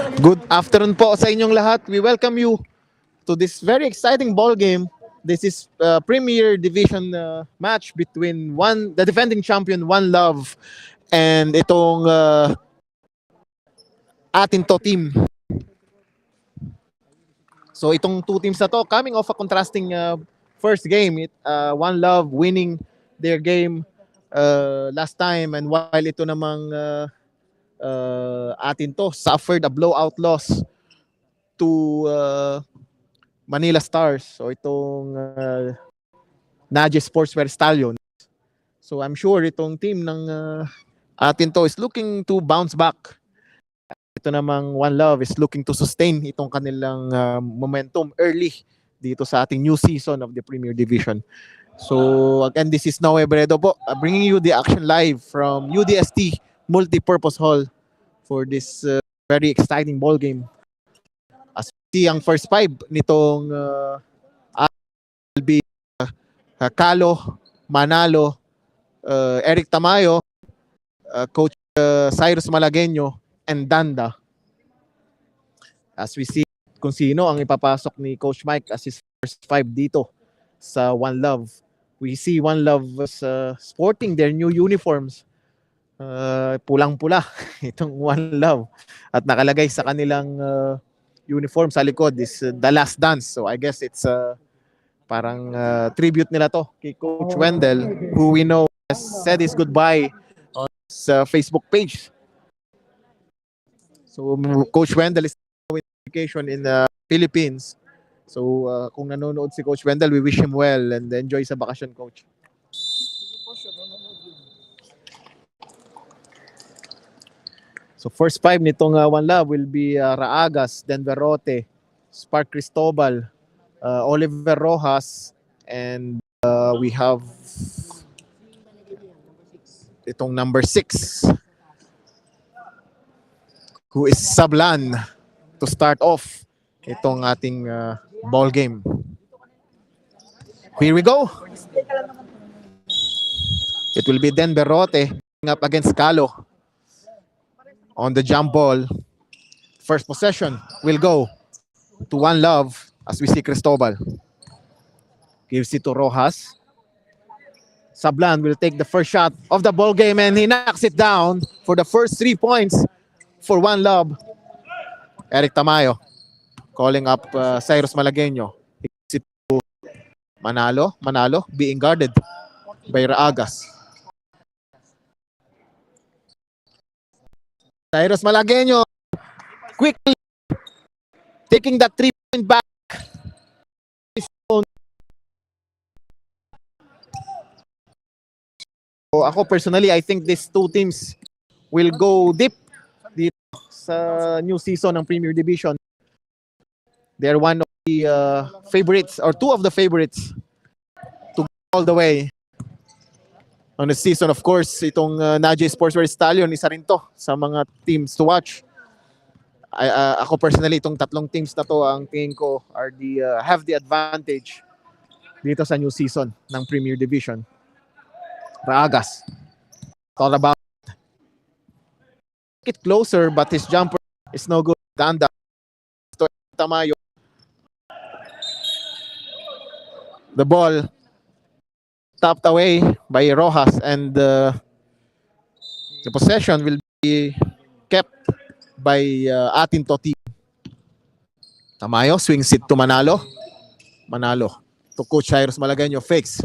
Good afternoon po sa inyong lahat. We welcome you to this very exciting ball game. This is Premier Division match between the defending champion One Love and itong atin to team. So itong two teams na to coming off a contrasting first game. One Love winning their game last time, and while ito namang atin to suffered a blowout loss to Manila Stars. So itong Naje Sportswear Stallion. So I'm sure itong team ng atin to is looking to bounce back. Ito namang One Love is looking to sustain itong kanilang momentum early dito sa ating new season of the Premier Division. So again, this is Noe Bredo po, bringing you the action live from UDST Multipurpose Hall for this very exciting ball game. As we see ang first five nitong will be Kalo, Manalo, Eric Tamayo, Coach Cyrus Malagueño, and Danda. As we see kung sino ang ipapasok ni Coach Mike as his first five dito sa One Love. We see One Love sporting their new uniforms. Pulang-pula itong One Love. At nakalagay sa kanilang uniform sa likod is The Last Dance. So I guess it's parang tribute nila to kay Coach Wendell, who we know has said his goodbye on his Facebook page. So Coach Wendell is on vacation in the Philippines. So kung nanonood si Coach Wendell, we wish him well and enjoy sa bakasyon, Coach. So first five nitong One Love will be Raagas, Denverote, Spark Cristobal, Oliver Rojas, and we have itong number 6, who is Sablan, to start off itong ating ball game. Here we go. It will be Denverote up against Calo on the jump ball. First possession will go to One Love as we see Cristobal. Gives it to Rojas. Sablan will take the first shot of the ball game and he knocks it down for the first 3 points for One Love. Eric Tamayo calling up Cyrus Malagueño. He gives it to Manalo. Manalo being guarded by Raagas. Cyrus Malagueño quickly taking that 3-point back. So ako personally, I think these two teams will go deep dito sa new season ng Premier Division. They're one of the favorites, or two of the favorites to go all the way on the season. Of course, itong Naje Sportswear Stallion, isa rin to sa mga teams to watch. Ako personally, itong tatlong teams na to, ang tingin ko are have the advantage dito sa new season ng Premier Division. Raagas, all about it closer, but his jumper is no good. Danda to Tamayo. The ball tapped away by Rojas, and the possession will be kept by atin to team. Tamayo swings it to Manalo. Manalo to Coach Cyrus Malagueño. Fakes.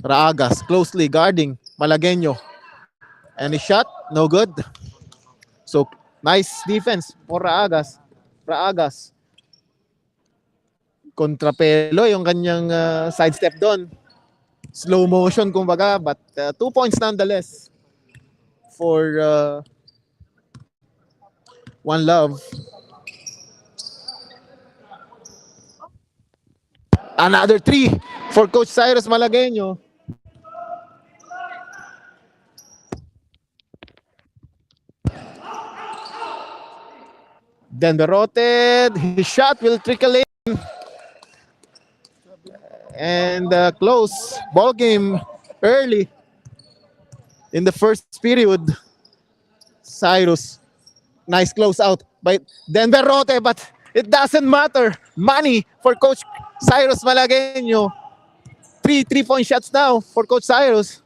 Raagas closely guarding Malagueño. And his shot, no good. So, nice defense for Raagas. Raagas. Kontrapelo yung kanyang sidestep doon. Slow motion kumbaga, but 2 points nonetheless for One Love. Another 3 for Coach Cyrus Malagueño. Denverote, his shot will trickle in. And close ball game early in the first period. Cyrus, nice close out by Denver Rote, but it doesn't matter. Money for Coach Cyrus Malagueño. 3 3-point shots now for Coach Cyrus.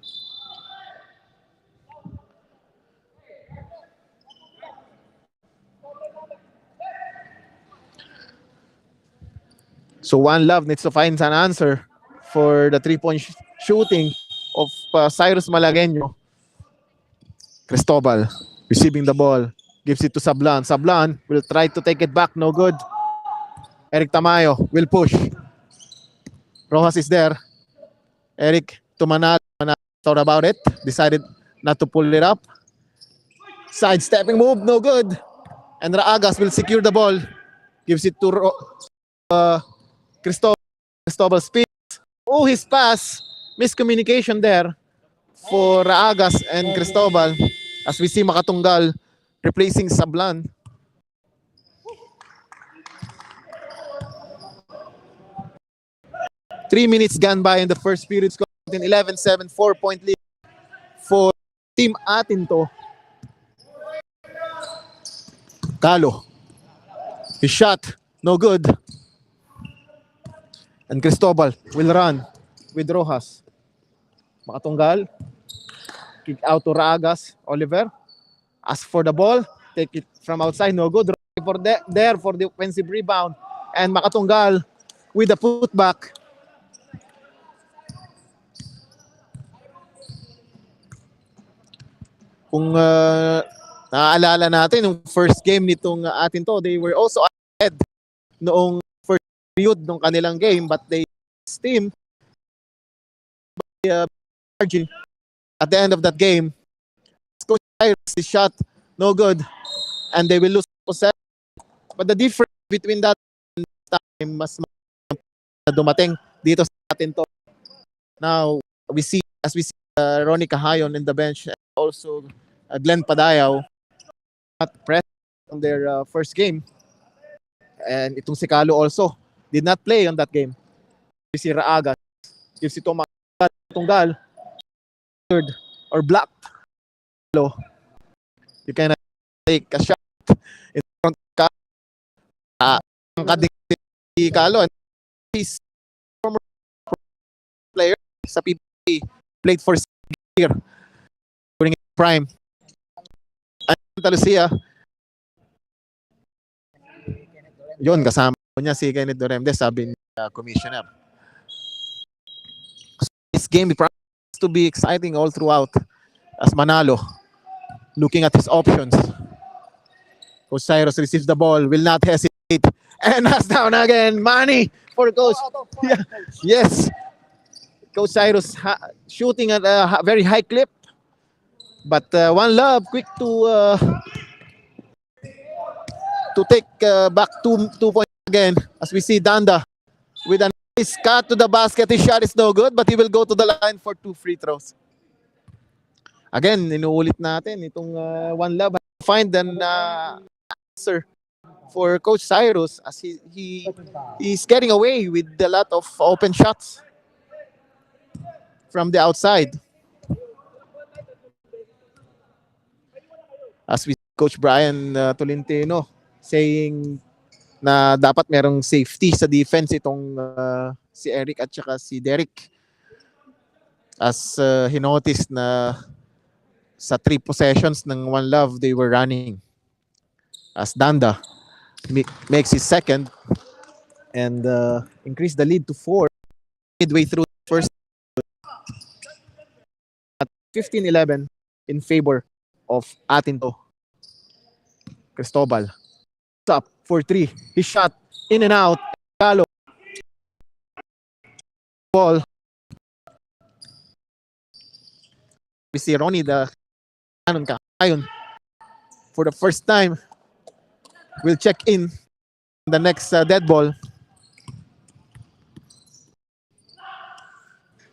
So One Love needs to find an answer for the 3-point shooting of Cyrus Malagueño. Cristobal receiving the ball. Gives it to Sablan. Sablan will try to take it back. No good. Eric Tamayo will push. Rojas is there. Eric to Manalo. Manalo thought about it. Decided not to pull it up. Sidestepping move. No good. And Raagas will secure the ball. Gives it to Cristobal. Cristobal speeds. Oh, his pass. Miscommunication there for Raagas and Cristobal. As we see Makatunggal replacing Sablan. Three minutes gone by in the first period. 11-7, 4-point lead for Team Atinto. Calo. His shot. No good. And Cristobal will run with Rojas. Makatunggal. Kick out to Raagas. Oliver. Ask for the ball. Take it from outside. No good. There for the offensive rebound. And Makatunggal with the putback. Kung naaalala natin, yung first game nitong Atinto, they were also ahead noong first period ng kanilang game, but they steamed by at the end of that game. Coach Cyrus shot no good, and they will lose possession. But the difference between that time, mas dumating dito sa Atinto. Now we see Ronnie Cahayon in the bench, and also Glenn Padayaw not present on their first game. And itong si Calo also did not play on that game. We see Raagas gives it to Makatunggal third or blocked. You cannot take a shot in front of Calo, and he's former player sa PBA, played for year during his prime. And Santa Lucia, yun, kasama niya si Kenneth Doremde, sabi ni Commissioner. So this game promises to be exciting all throughout as Manalo looking at his options. Coach Cyrus receives the ball, will not hesitate, and knocks down again. Money for Coach. Yeah. Yes. Coach Cyrus shooting at a very high clip. But One Love quick to take back two points again. As we see Danda with a nice cut to the basket. His shot is no good, but he will go to the line for 2 free throws. Again, inuulit natin itong One Love find an answer for Coach Cyrus as he's getting away with a lot of open shots from the outside. As we see Coach Brian Tolentino saying na dapat merong safety sa defense itong si Eric at saka si Derek. As he noticed na sa 3 possessions ng One Love, they were running. As Danda makes his second and increase the lead to 4 midway through the first at 15-11 in favor of Atinto. Cristobal up for 3. He shot in and out. Calo ball. We see Ronnie the Cahayon for the first time will check in the next dead ball.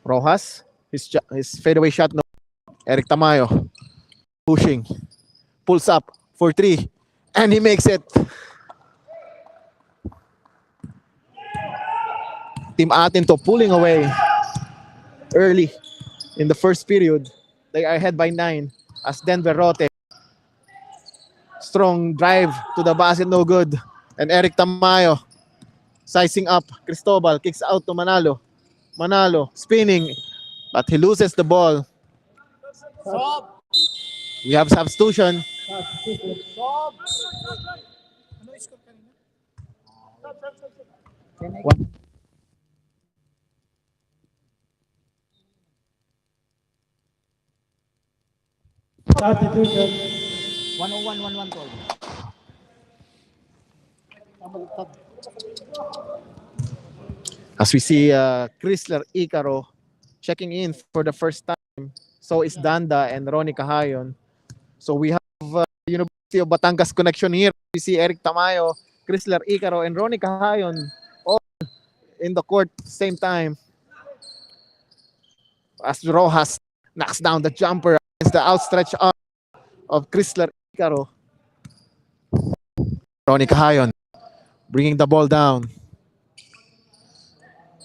Rojas, his fadeaway shot. No. Eric Tamayo pushing, pulls up for 3, and he makes it. Team Atinto pulling away early in the first period. They are ahead by 9 as Denver Rote strong drive to the basket, no good. And Eric Tamayo sizing up. Cristobal kicks out to Manalo. Manalo spinning, but he loses the ball. We have substitution. Substitution. 101, 112. As we see Chrysler Icaro checking in for the first time. So is Danda and Ronnie Cahayon. So we have University of Batangas connection here. We see Eric Tamayo, Chrysler Icaro, and Ronnie Cahayon all in the court same time. As Rojas knocks down the jumper against the outstretched arm of Chrysler Icaro. Ronnie Cahayon bringing the ball down.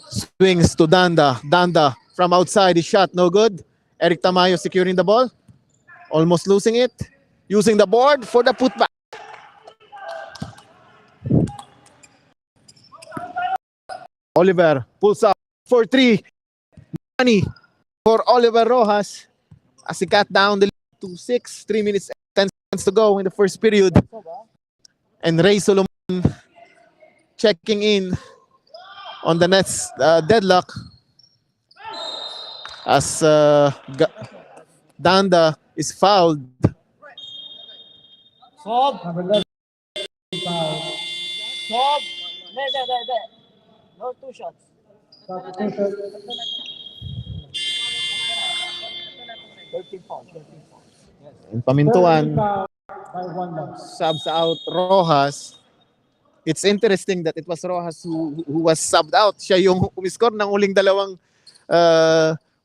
Swings to Danda. Danda from outside, his shot no good. Eric Tamayo securing the ball. Almost losing it. Using the board for the putback. Oliver pulls up for 3. Money for Oliver Rojas as he cut down the lead to 6. 3 minutes and 10 seconds to go in the first period. And Ray Solomon checking in on the next deadlock as Danda is fouled. Sob. Sob. There. No, 2 shots. Substitution. 13 fouls. Yes. And Pamintuan subs out Rojas. It's interesting that it was Rojas who was subbed out. Siya yung umiscore ng uling dalawang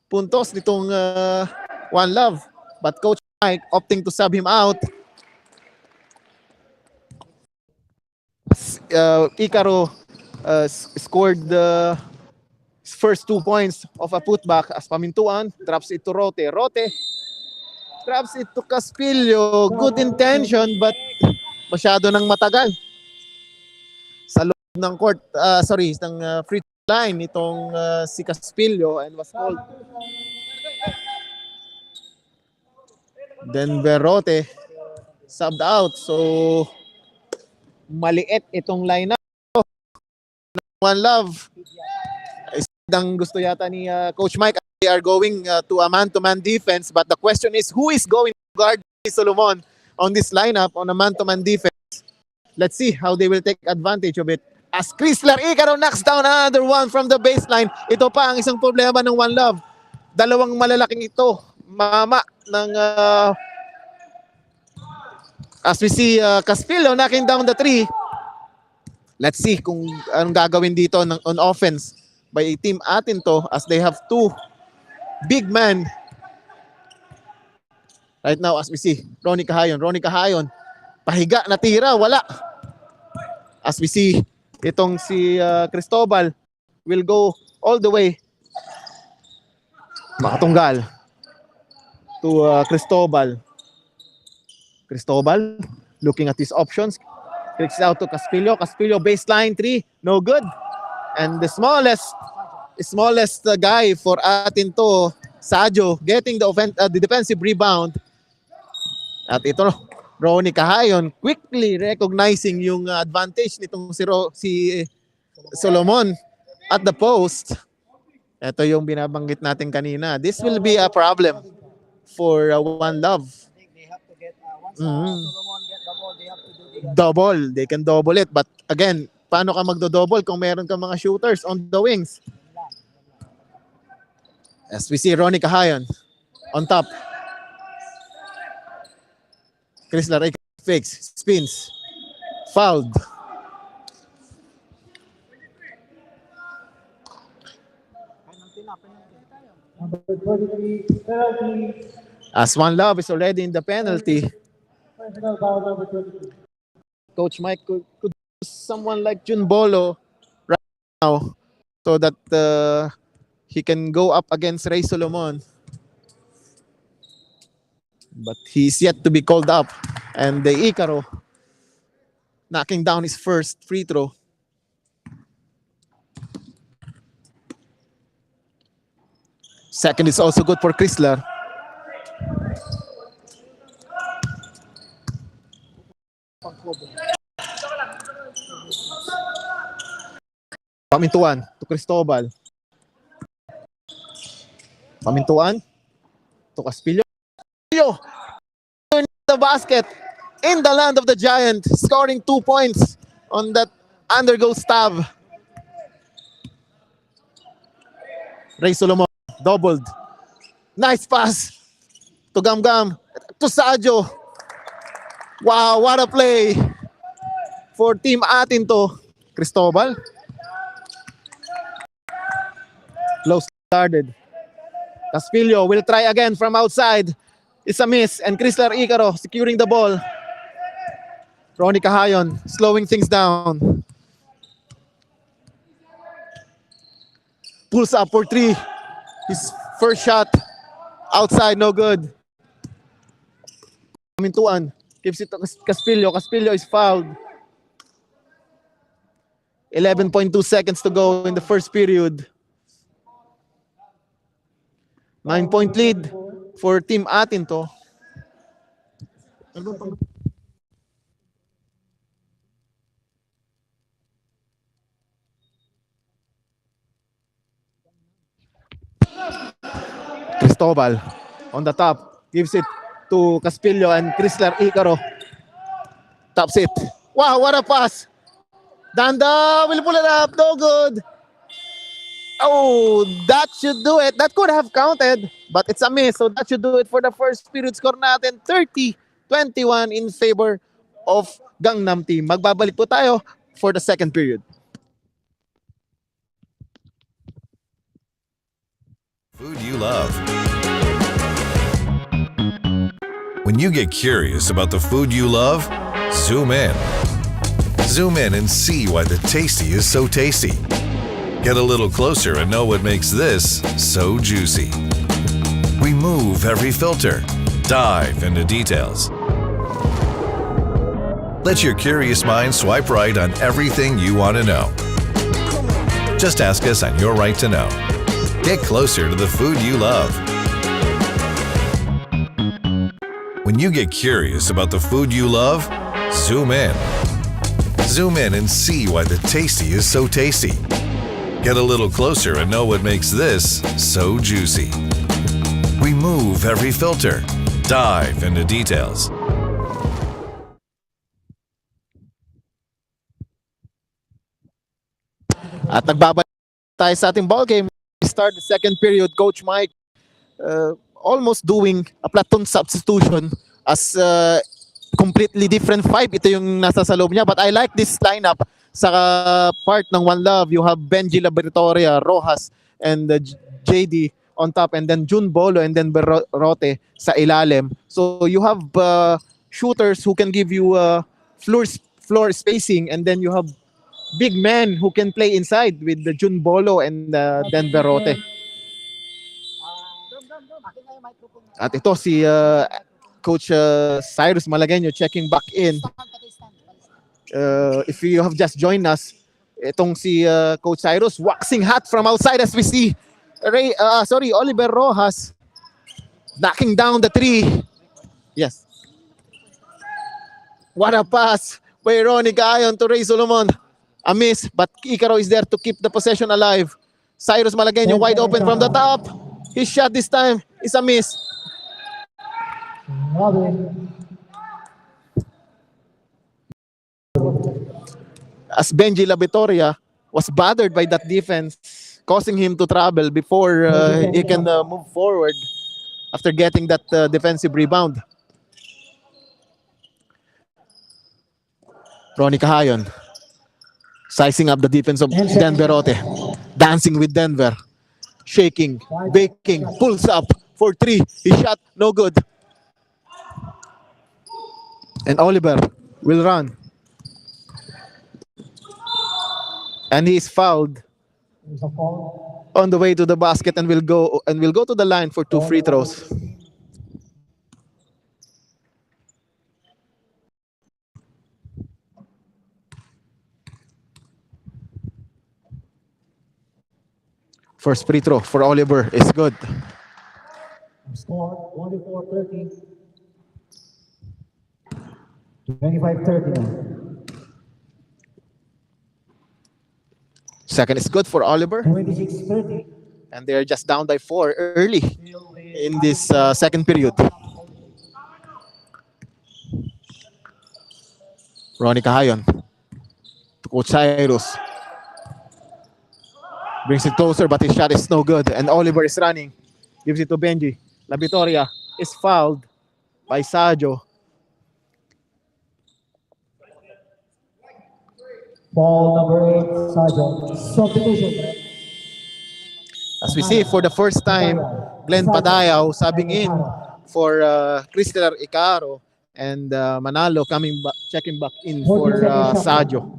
puntos nitong One Love. But Coach Mike opting to sub him out. Icaro scored the first 2 points of a putback as Pamintuan drops it to Rote. Rote drops it to Caspillo. Good intention but masyado nang matagal. Sa loob ng court, ng free throw line itong si Caspillo and was called. Then Verrote subbed out. So maliit itong lineup. One Love. Isang gusto yata ni Coach Mike. They are going to a man-to-man defense, but the question is who is going to guard Solomon on this lineup on a man-to-man defense? Let's see how they will take advantage of it. As Chrysler Icaro knocks down another one from the baseline. Ito pa ang isang problema ng One Love. Dalawang malalaking ito. Mama ng as we see Caspillo knocking down the 3. Let's see kung anong gagawin dito on offense by team atin to as they have 2 big men. Right now as we see Ronnie Cahayon pahiga na tira, wala. As we see itong si Cristobal will go all the way. Makatunggal to Cristobal looking at his options. Kicks out to Caspillo. Caspillo baseline 3, no good. And the smallest guy for atin to, Sadio, getting the defensive rebound. At ito, Ronnie Cahayon quickly recognizing yung advantage nitong si Solomon at the post. Ito yung binabanggit natin kanina. This will be a problem for One Love. They have to get Solomon get the ball, they have to do double. They can double it. But again, paano ka magdo-double kung meron kang mga shooters on the wings? As we see Ronnie Cahayon on top. Chrysler fakes, spins, fouled. As One Love is already in the penalty. Coach Mike could use someone like Jun Bolo right now so that he can go up against Ray Solomon. but he's yet to be called up. And the Icaro knocking down his first free throw. Second is also good for Chrysler. Pamintuan to Cristobal. Pamintuan to Caspillo. The basket in the land of the giant, scoring 2 points on that undergo stab. Ray Solomon doubled. Nice pass to Gamgam, to Sadio. Wow, what a play for Team Atin to. Cristobal. Close guarded. Caspillo will try again from outside. It's a miss, and Chrysler Icaro securing the ball. Ronnie Cahayon slowing things down. Pulls up for three. His first shot outside, no good. Mintuan gives it to Caspillo. Caspillo is fouled. 11.2 seconds to go in the first period. 9-point lead for Team Atin to. Cristobal on the top, gives it to Caspillo, and Chrysler Icaro taps it. Wow, what a pass! Danda will pull it up, no good. Oh, that should do it. That could have counted, but it's a miss. So that should do it for the first period. Score natin 30-21 in favor of Gangnam team. Magbabalik po tayo for the second period. Food you love. When you get curious about the food you love, zoom in. Zoom in and see why the tasty is so tasty. Get a little closer and know what makes this so juicy. We move every filter, dive into details. Let your curious mind swipe right on everything you want to know. Just ask us on Your Right to Know. Get closer to the food you love. When you get curious about the food you love, zoom in. Zoom in and see why the tasty is so tasty. Get a little closer and know what makes this so juicy. We move every filter, dive into details. At nagbabalik tayo sa ating ball game. We start the second period. Coach Mike almost doing a platoon substitution as completely different five. Ito yung nasa sa loob niya. But I like this lineup. Sa part ng One Love, you have Benji Laboratoria, Rojas, and JD on top, and then Jun Bolo, and then Berote sa ilalim. So you have shooters who can give you floor spacing, and then you have big men who can play inside with the Jun Bolo and then Berote. At ito si Coach Cyrus Malagueño checking back in. If you have just joined us, itong si Coach Cyrus waxing hot from outside as we see Oliver Rojas knocking down the three. Yes. What a pass by Ronnie Gayon to Ray Solomon. A miss, but Icaro is there to keep the possession alive. Cyrus Malagueño wide open from the top. His shot this time is a miss. As Benji Labitoria was bothered by that defense, causing him to travel before he can move forward after getting that defensive rebound. Ronnie Cahayon sizing up the defense of Denver Rote, dancing with Denver, shaking, baking, pulls up for three. He shot, no good. And Oliver will run. And he is fouled on the way to the basket and will go to the line for two free throws. First free throw for Oliver is good. Score 24-30. 25-30 now. Second is good for Oliver. 26-30. And they're just down by 4 early in this second period. Ronnie Cahayon to Coach Cyrus. Brings it closer, but his shot is no good. And Oliver is running. Gives it to Benji. La Victoria is fouled by Sajo. Ball number 8, Sergeant. Substitution. As we see, for the first time, Glenn Padayaw subbing in for Crystal Icaro. And Manalo coming back, checking back in for Sajo.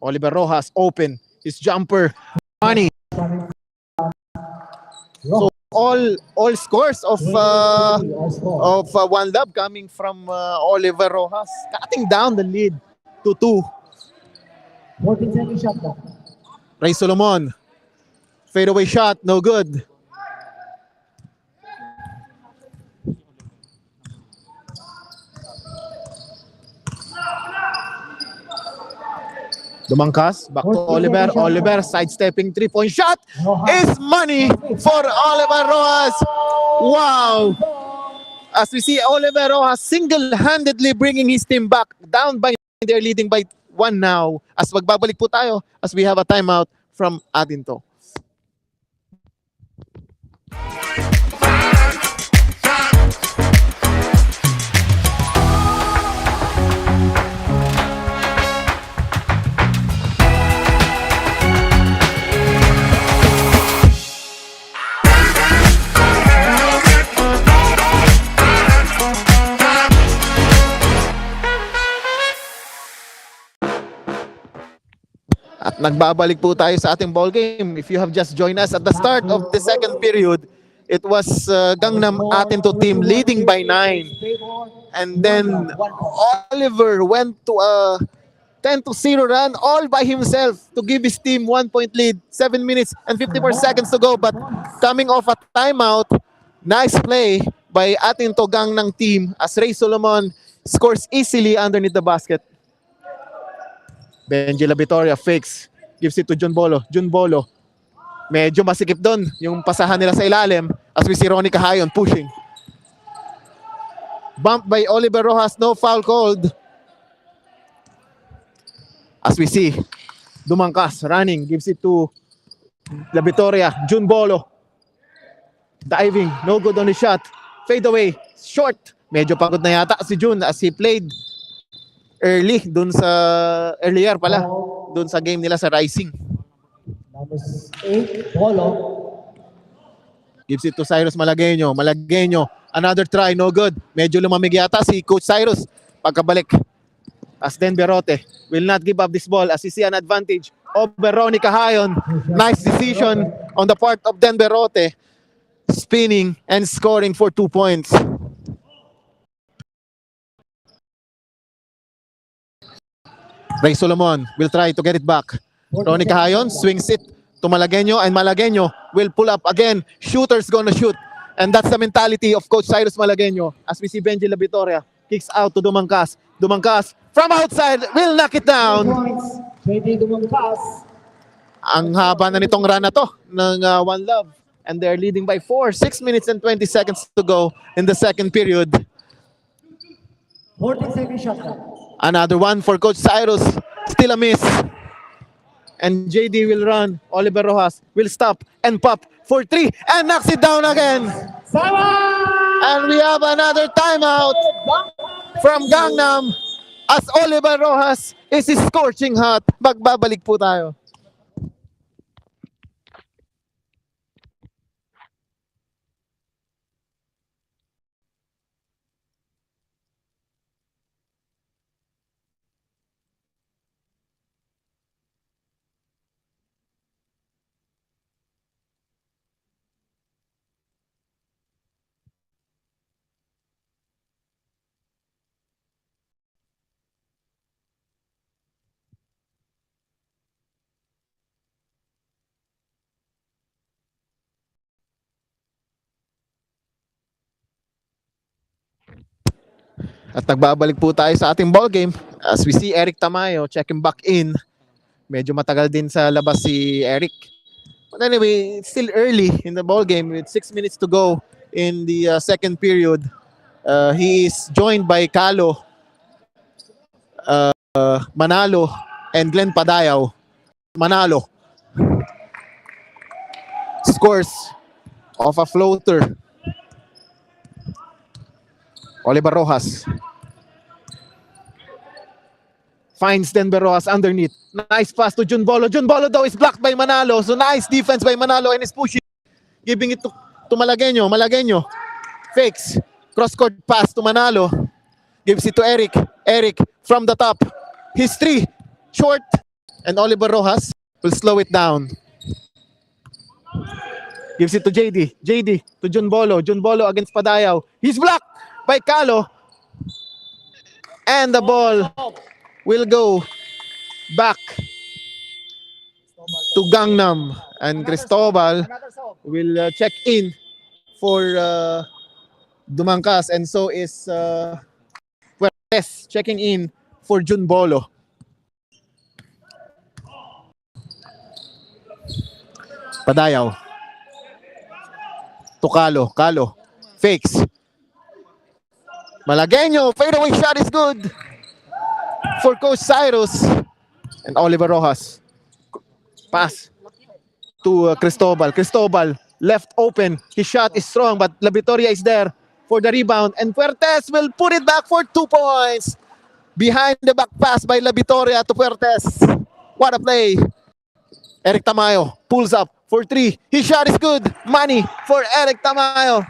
Oliver Rojas open. His jumper. Money. So all scores of one love coming from Oliver Rojas, cutting down the lead to 2. 14-second shot clock. Ray Solomon, fadeaway shot, no good. Dumangkas, back to Oliver. Oliver sidestepping 3-point shot is money for Oliver Rojas. Wow! As we see, Oliver Rojas single-handedly bringing his team back down by, they're leading by 1 now. As magbabalik po tayo as we have a timeout from Atinto. At nagbabalik po tayo sa ating ball game. If you have just joined us at the start of the second period, it was Gangnam Atinto team leading by 9. And then Oliver went to a 10-0 run all by himself to give his team 1-point lead. 7 minutes and 54 seconds to go. But coming off a timeout, nice play by Atinto Gangnam team as Ray Solomon scores easily underneath the basket. Benji La Victoria fakes. Gives it to John Bolo. John Bolo. Medyo masikip doon yung pasahan nila sa ilalim as we see Ronnie Cahayon pushing. Bump by Oliver Rojas. No foul called. As we see Dumangkas running. Gives it to La Victoria. John Bolo. Diving. No good on the shot. Fade away. Short. Medyo pagod na yata si Jun as he played early dun sa earlier pala dun sa game nila sa Rising. Number 8, Polo. Gives it to Cyrus Malagueño. Malagueño, another try, no good. Medyo lumamig yata si Coach Cyrus pagkabalik. As Denberote will not give up this ball as he see an advantage over Ronnie Cahayon. Nice decision on the part of Denberote, spinning and scoring for 2 points. Ray Solomon will try to get it back. Ronnie Cahayon swings it to Malagueño, and Malagueño will pull up again. Shooter's gonna shoot. And that's the mentality of Coach Cyrus Malagueño. As we see Benji La Victoria kicks out to Dumangkas. Dumangkas from outside will knock it down. JD Dumangkas. Ang haba na nitong run na to ng One Love. And they're leading by 4. 6 minutes and 20 seconds to go in the second period. 14-second shot clock. Another one for Coach Cyrus. Still a miss. And JD will run. Oliver Rojas will stop and pop for 3 and knocks it down again. And we have another timeout from Gangnam as Oliver Rojas is scorching hot. Magbabalik po tayo. At nagbabalik po tayo sa ating ball game as we see Eric Tamayo checking back in. Medyo matagal din sa labas si Eric. But anyway, it's still early in the ball game with 6 minutes to go in the second period. He is joined by Kalo, Manalo, and Glenn Padayaw. Manalo scores off a floater. Oliver Rojas finds Denver Rojas underneath. Nice pass to Jun Bolo. Jun Bolo though is blocked by Manalo. So nice defense by Manalo and is pushing. Giving it to Malagueño. Malagueño fakes. Cross-court pass to Manalo. Gives it to Eric. Eric from the top. His three. Short. And Oliver Rojas will slow it down. Gives it to JD. JD to Jun Bolo. Jun Bolo against Padayaw. He's blocked by Kalo. And the ball will go back to Gangnam. And Cristobal will check in for Dumangkas. And so is Puertes checking in for Jun Bolo. Padayaw. To Kalo. Kalo. Fakes. Malagueño. Fadeaway shot is good for Coach Cyrus. And Oliver Rojas. Pass to Cristobal. Cristobal left open. His shot is strong but La Victoria is there for the rebound. And Puertes will put it back for 2 points. Behind the back pass by La Victoria to Puertes. What a play. Eric Tamayo pulls up for 3. His shot is good. Money for Eric Tamayo.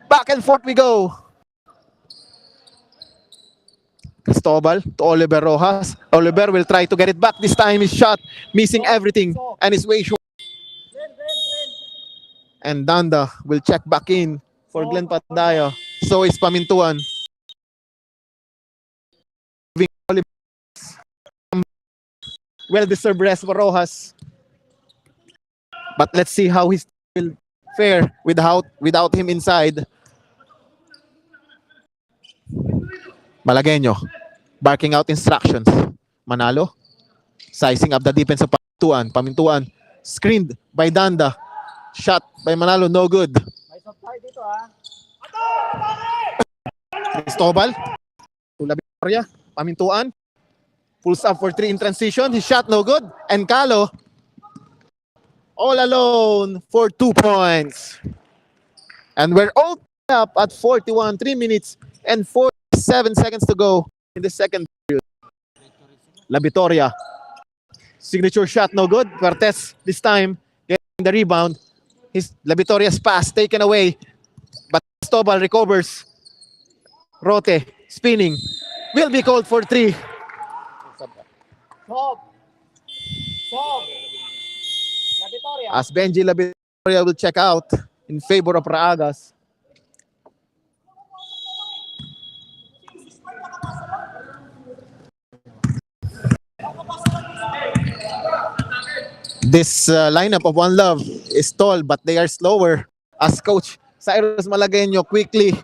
Back and forth we go. Cristobal to Oliver Rojas. Oliver will try to get it back. This time his shot missing everything and his way short. And Danda will check back in for Glenn Padayaw. So is Pamintuan. Well-deserved rest for Rojas. But let's see how he will fare without him inside. Malagueño barking out instructions. Manalo sizing up the defense of Pamintuan. Pamintuan screened by Danda. Shot by Manalo, no good. May supply dito ha. Cristobal to La Victoria. Pamintuan pulls up for 3 in transition. His shot no good. And Kalo all alone for 2 points. And we're all up at 41. 3 minutes and 47 seconds to go in the second period. La Victoria. Signature shot no good. Puertes this time getting the rebound. La Victoria's pass taken away. But Cristobal recovers. Rote spinning. Will be called for 3. Sob. La Victoria. As Benji La Victoria will check out in favor of Raagas. This lineup of One Love is tall but they are slower as Coach Cyrus Malagueño quickly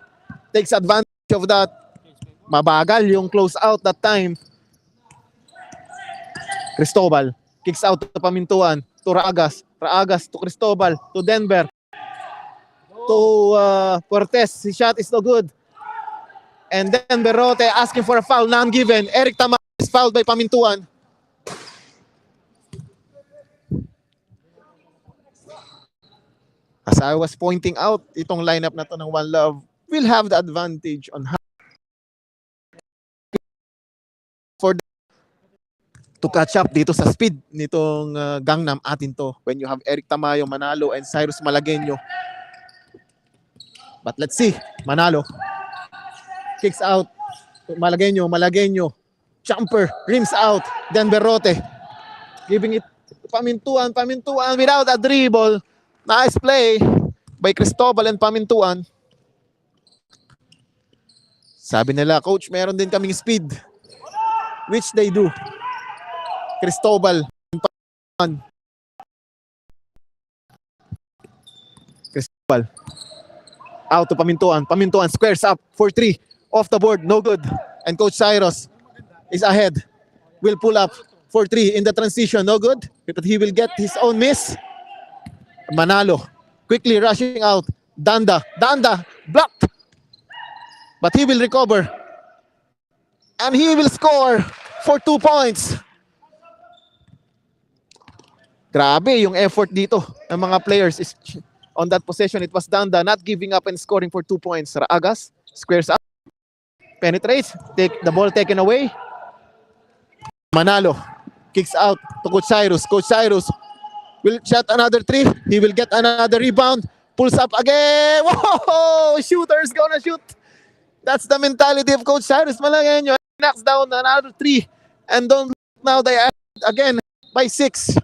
takes advantage of that. Mabagal yung close out that time. Cristobal kicks out to Pamintuan, to Raagas. Raagas to Cristobal, to Denver, to Puertes. His shot is no good. And then Berrote asking for a foul, none given. Eric Tamayo is fouled by Pamintuan. As I was pointing out, itong lineup na to ng One Love will have the advantage on how to catch up dito sa speed nitong Gangnam atin to when you have Eric Tamayo, Manalo, and Cyrus Malagueño. But let's see. Manalo kicks out. Malagueño, Malagueño. Jumper, rims out. Then Berrote giving it to Pamintuan. Pamintuan without a dribble. Nice play by Cristobal and Pamintuan. Sabi nila, Coach, meron din kaming speed. Which they do. Cristobal. Cristobal. Out to Pamintuan. Pamintuan squares up for 3. Off the board, no good. And Coach Cyrus is ahead. Will pull up for 3 in the transition, no good. But he will get his own miss. Manalo quickly rushing out. Danda blocked. But he will recover. And he will score for 2 points. Grabe yung effort dito ng mga players is on that possession. It was Danda not giving up and scoring for 2 points. Raagas squares up. Penetrates. Take the ball taken away. Manalo kicks out to Coach Cyrus. Coach Cyrus will shot another 3. He will get another rebound. Pulls up again. Whoa! Shooter's gonna shoot. That's the mentality of Coach Cyrus Malagueño. Knocks down another 3. And don't look now, they are again by 6.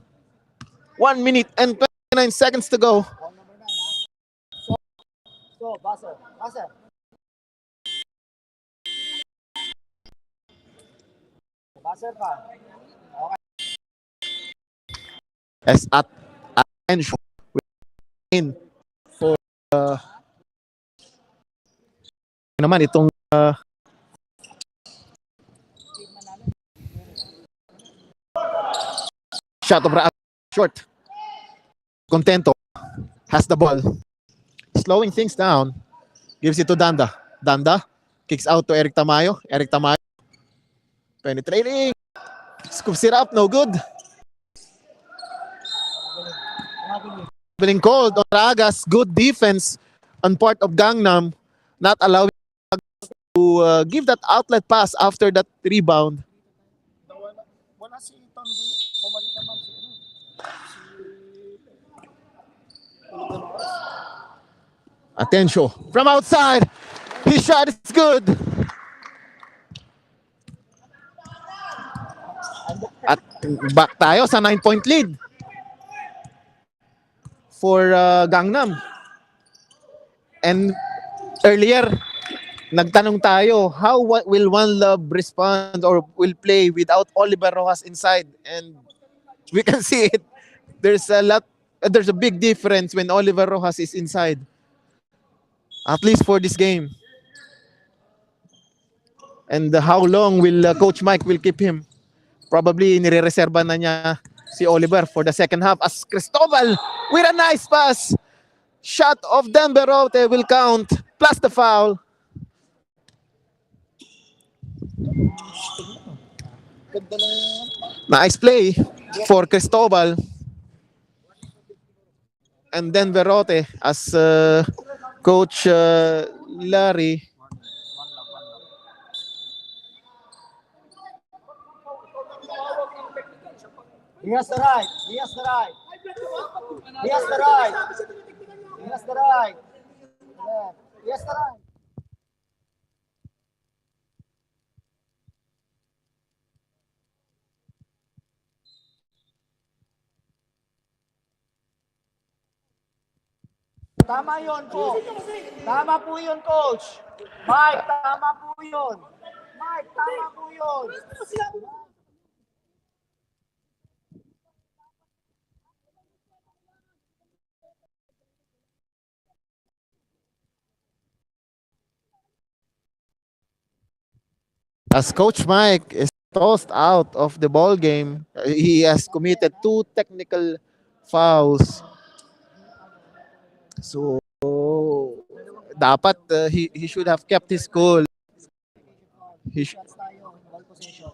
1 minute and 29 seconds to go. Ball number 9, ha? So, buzzer. Buzzer. Buzzer pa. Okay. As at attention in for naman itong shot of short. Contento has the ball. Slowing things down. Gives it to Danda. Danda kicks out to Eric Tamayo. Eric Tamayo penetrating. Scoops it up. No good. Being called on Ragas. Good defense on part of Gangnam. Not allowing to give that outlet pass after that rebound. Wala si Tondi. Pumalit naman si Attention from outside. His shot is good. At back tayo sa 9-point lead for Gangnam. And earlier, nagtanong tayo, how will One Love respond or will play without Oliver Rojas inside? And we can see it. There's a big difference when Oliver Rojas is inside. At least for this game. And how long will Coach Mike will keep him? Probably nire-reserva na niya si Oliver for the second half as Cristobal with a nice pass. Shot of Denverote will count plus the foul. Nice play for Cristobal. And Denverote as Coach Larry. He has the right. He has the right. He has the right. He has the right. He has the right. Tama yun po. Tama po yun, Coach. Mike, tama po yun. Mike, tama po yun. As Coach Mike is tossed out of the ball game, he has committed 2 technical fouls. So dapat he should have kept his cool. Shots tayo. Ball possession.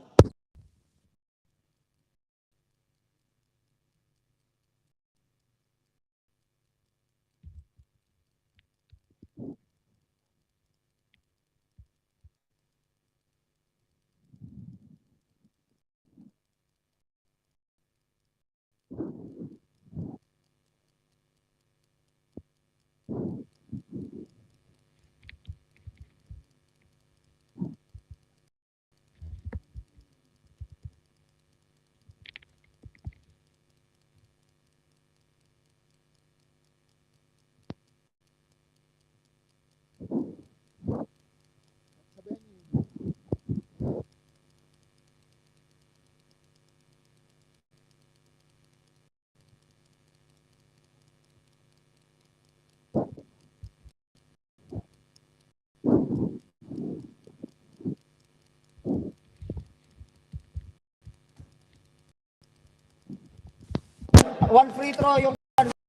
one free throw yung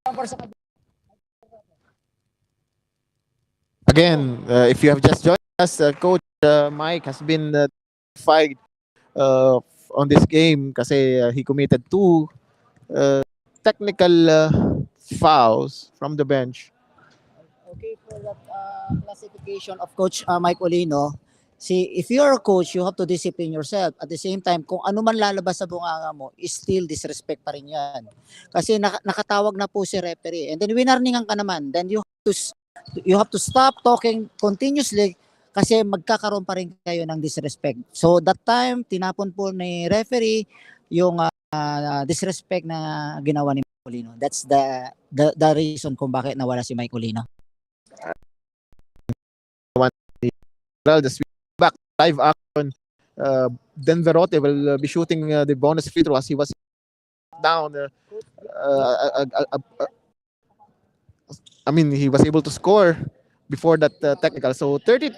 number sa kabila. Again, if you have just joined us, Coach Mike has been fired uh, on this game kasi he committed two technical fouls from the bench. Okay, for that classification of Coach Mike Olino, see, if you're a coach, you have to discipline yourself. At the same time, kung ano man lalabas sa bunganga mo, is still disrespect pa rin yan. Kasi nakatawag na po si referee. And then winarningan ka naman. Then you have to stop talking continuously kasi magkakaroon pa rin kayo ng disrespect. So that time, tinapon po ni referee yung disrespect na ginawa ni Mike Olino. That's the reason kung bakit nawala si Mike Olino. Well, the back live action. Denverote will be shooting the bonus free throw as he was down. I mean, he was able to score before that technical. So 30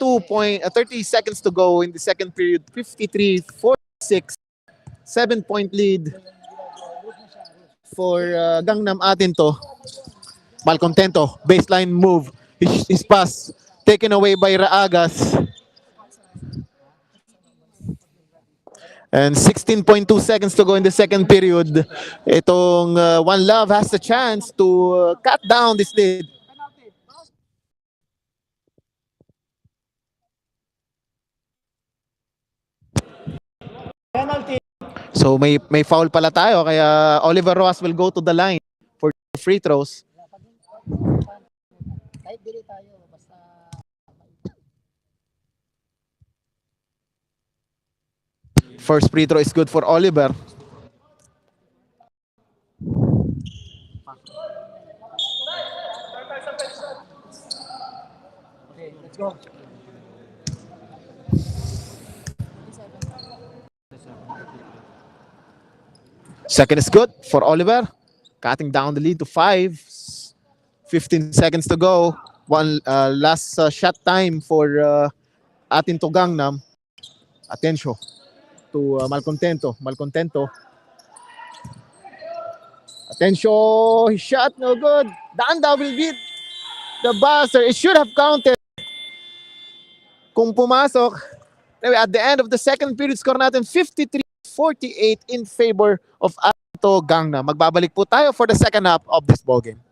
seconds to go in the second period. 53-46, 7-point lead for Gangnam atin to. Malcontento, baseline move. His pass taken away by Raagas. And 16.2 seconds to go in the second period. Itong One Love has the chance to cut down this lead. Penalty. So may foul pala tayo kaya Oliver Roas will go to the line for free throws. Kahit dili tayo, basta First free throw is good for Oliver. okay, let's go. Second is good for Oliver. Cutting down the lead to 5. 15 seconds to go. One last shot time for atin to Gangnam. Atensyo to Malcontento. Malcontento. Atensyo. His shot no good. Danda will beat the buzzer. It should have counted. Kung pumasok. Anyway, at the end of the second period, score natin 53-48 in favor of Ato Gangnam. Magbabalik po tayo for the second half of this ballgame.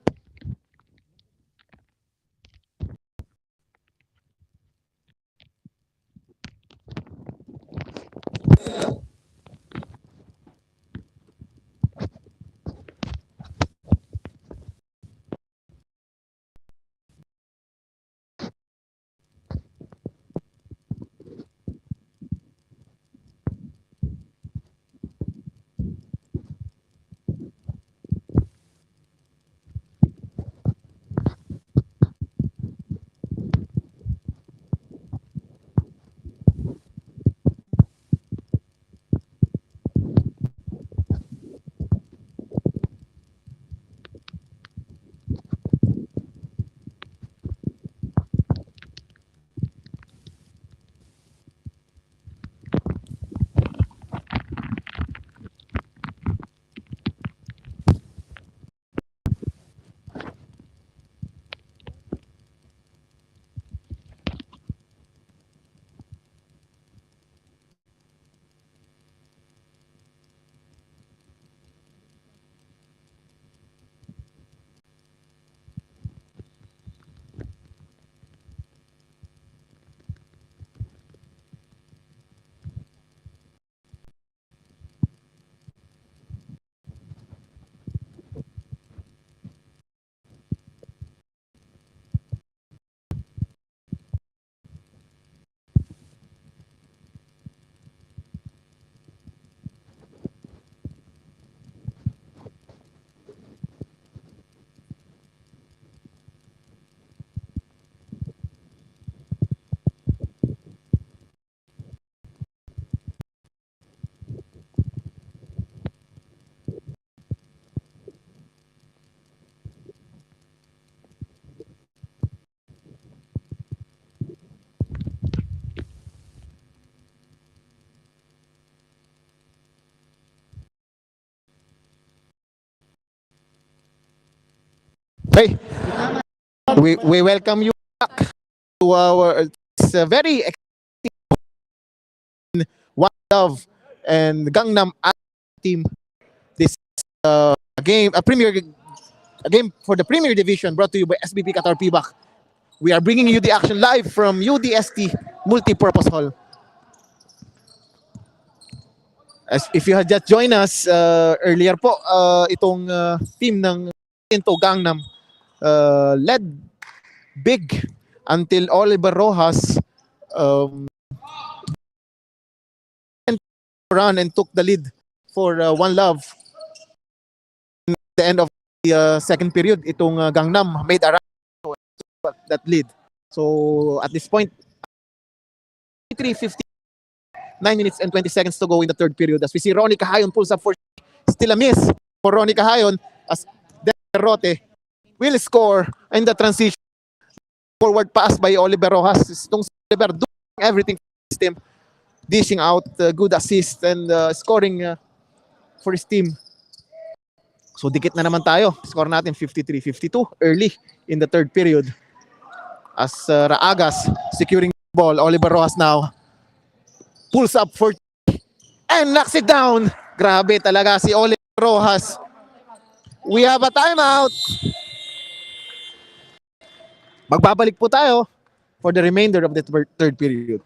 Hey, we welcome you back to our it's a very exciting One Love and Gangnam team. This game, a game for the Premier Division brought to you by SBP Qatar PBAC. We are bringing you the action live from UDST Multipurpose Hall. As if you had just joined us earlier po, itong team ng Into Gangnam led big until Oliver Rojas run and took the lead for One Love. At the end of the second period, itong Gangnam made a run that lead. So at this point, 3:50, 9 minutes and 20 seconds to go in the third period. As we see Ronnie Cahayon pulls up for still a miss for Ronnie Cahayon as Derrote will score in the transition. Forward pass by Oliver Rojas. Itong Oliver doing everything for his team, dishing out good assist and scoring for his team. So dikit na naman tayo. Score natin 53-52 early in the third period. As Raagas securing the ball. Oliver Rojas now pulls up for and knocks it down. Grabe talaga si Oliver Rojas. We have a timeout. Magbabalik po tayo for the remainder of the third period.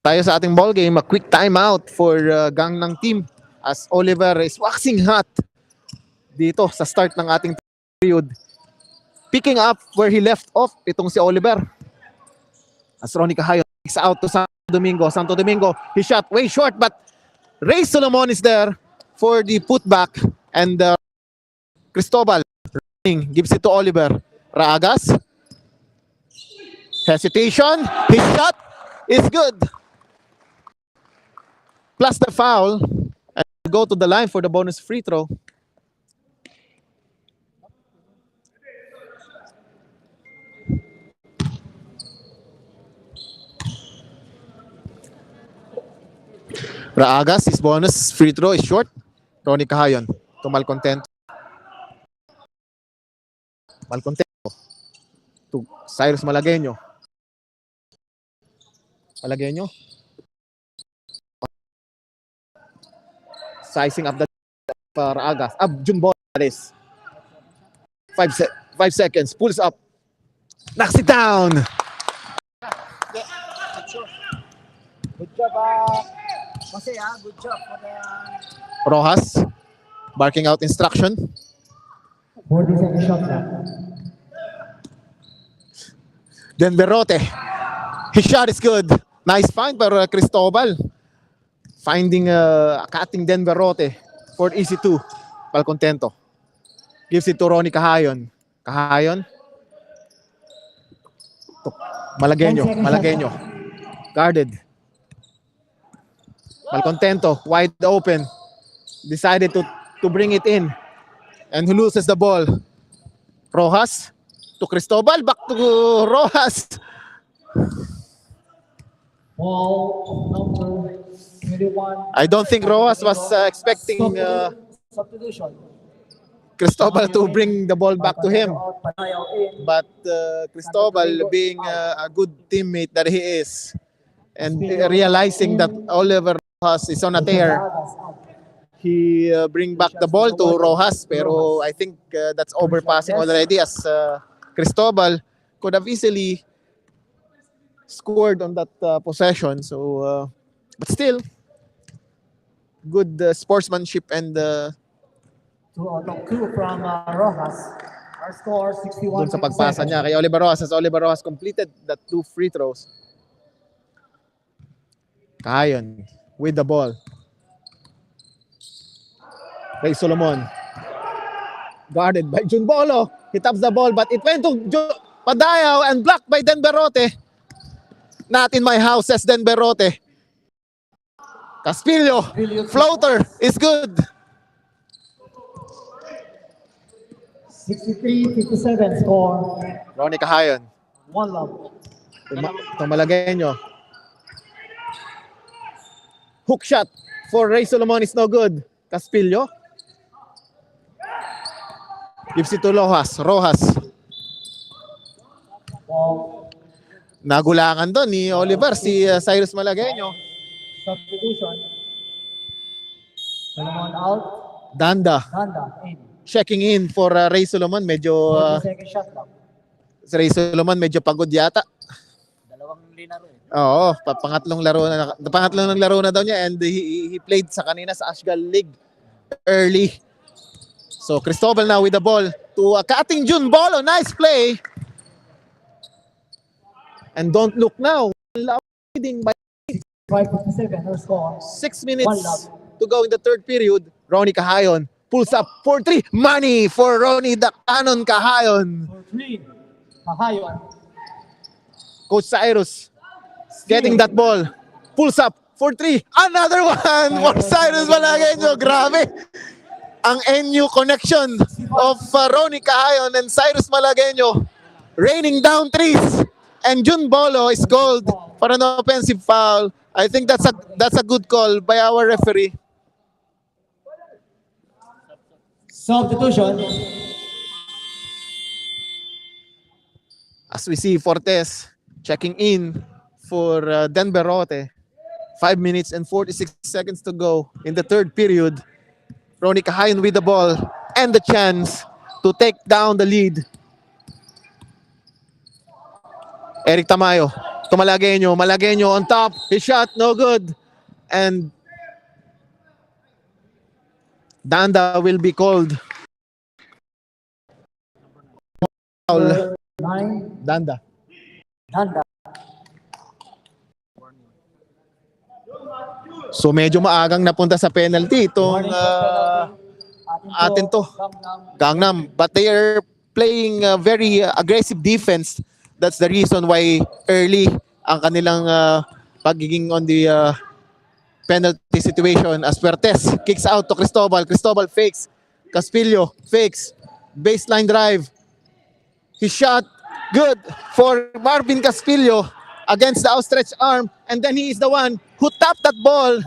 Tayo sa ating ball game, a quick timeout for Gangnam team as Oliver is waxing hot dito sa start ng ating period. Picking up where he left off, itong si Oliver. As Ronnie Cahayon takes out to Santo Domingo. Santo Domingo, he shot way short but Ray Solomon is there for the putback and Cristobal running, gives it to Oliver. Raagas. Hesitation. His shot is good. Plus the foul and go to the line for the bonus free throw. Raagas, his bonus free throw is short. Ronnie Cahayon to Malcontento. Malcontento to Cyrus Malagueño. Malagueño sizing up the Raagas. Jumbo, that is. 5 seconds. Pulls up. Knocks it down. Good job, Jose, good job for the Rojas barking out instruction. 40-second shot na. Then Berrote. His shot is good. Nice find by Cristobal. Finding cutting Denver Rote for easy 2. Malcontento. Gives it to Ronnie Cahayon. Cahayon. Malagueño. Guarded. Malcontento. Wide open. Decided to bring it in. And who loses the ball? Rojas to Cristobal. Back to Rojas. Ball number 21. I don't think Rojas was expecting Substitution. Cristobal to bring the ball back to him. But Cristobal, being a good teammate that he is, and realizing that Oliver Rojas is on a tear, he bring back the ball to Rojas. Pero I think that's overpassing already as Cristobal could have easily scored on that possession. So, but still, good sportsmanship and two from Rojas. Our score 61. dun sa pagpasa niya kay Oliver Rojas as Oliver Rojas completed the 2 free throws. Cahayon with the ball. Ray Solomon. Guarded by Junbolo. He taps the ball but it went to Padayaw and blocked by Denver Rote. Not in my house, says Den Berrote. Caspillo, floater is good. 63-57 score. Ronnie Cahayon. 1-love. Malagueño. Hook shot for Ray Solomon is no good. Caspillo. Gives it to Rojas. Nagulangan doon ni Oliver, si Cyrus Malagueño. Substitution. Solomon out. Danda. In. Checking in for Ray Solomon. Medyo, 40-second shot lang. si Ray Solomon medyo pagod yata. Dalawang linaro eh. Oo, pangatlong laro na daw niya, and he played sa kanina sa Ashgal League early. So Cristobal now with the ball to cutting Jun Bolo. Nice play. And don't look now. Leading by 5:57 her score. 6 minutes to go in the third period. Ronnie Cahayon pulls up for 3. Money for Ronnie the Cannon Cahayon. For 3. Cahayon. Coach Cyrus getting that ball. Pulls up for 3. Another one for Cyrus Malagueño. Grabe. Ang NU connection of Ronnie Cahayon and Cyrus Malagueño. Raining down threes. And Jun Bolo is called for an offensive foul. I think that's a good call by our referee. Substitution. As we see Fortes checking in for Den Berrote. 5 minutes and 46 seconds to go in the third period. Ronnie Cahayon with the ball and the chance to take down the lead. Eric Tamayo to Malagueño. Malagueño on top. His shot, no good. And Danda will be called. Foul. 9. Danda. So medyo maagang napunta sa penalty itong atin to. Gangnam. But they are playing very aggressive defense. That's the reason why early ang kanilang pagiging on the penalty situation. As Pertes kicks out to Cristobal. Cristobal fakes. Caspillo fakes. Baseline drive. His shot. Good for Marvin Caspillo against the outstretched arm. And then he is the one who tapped that ball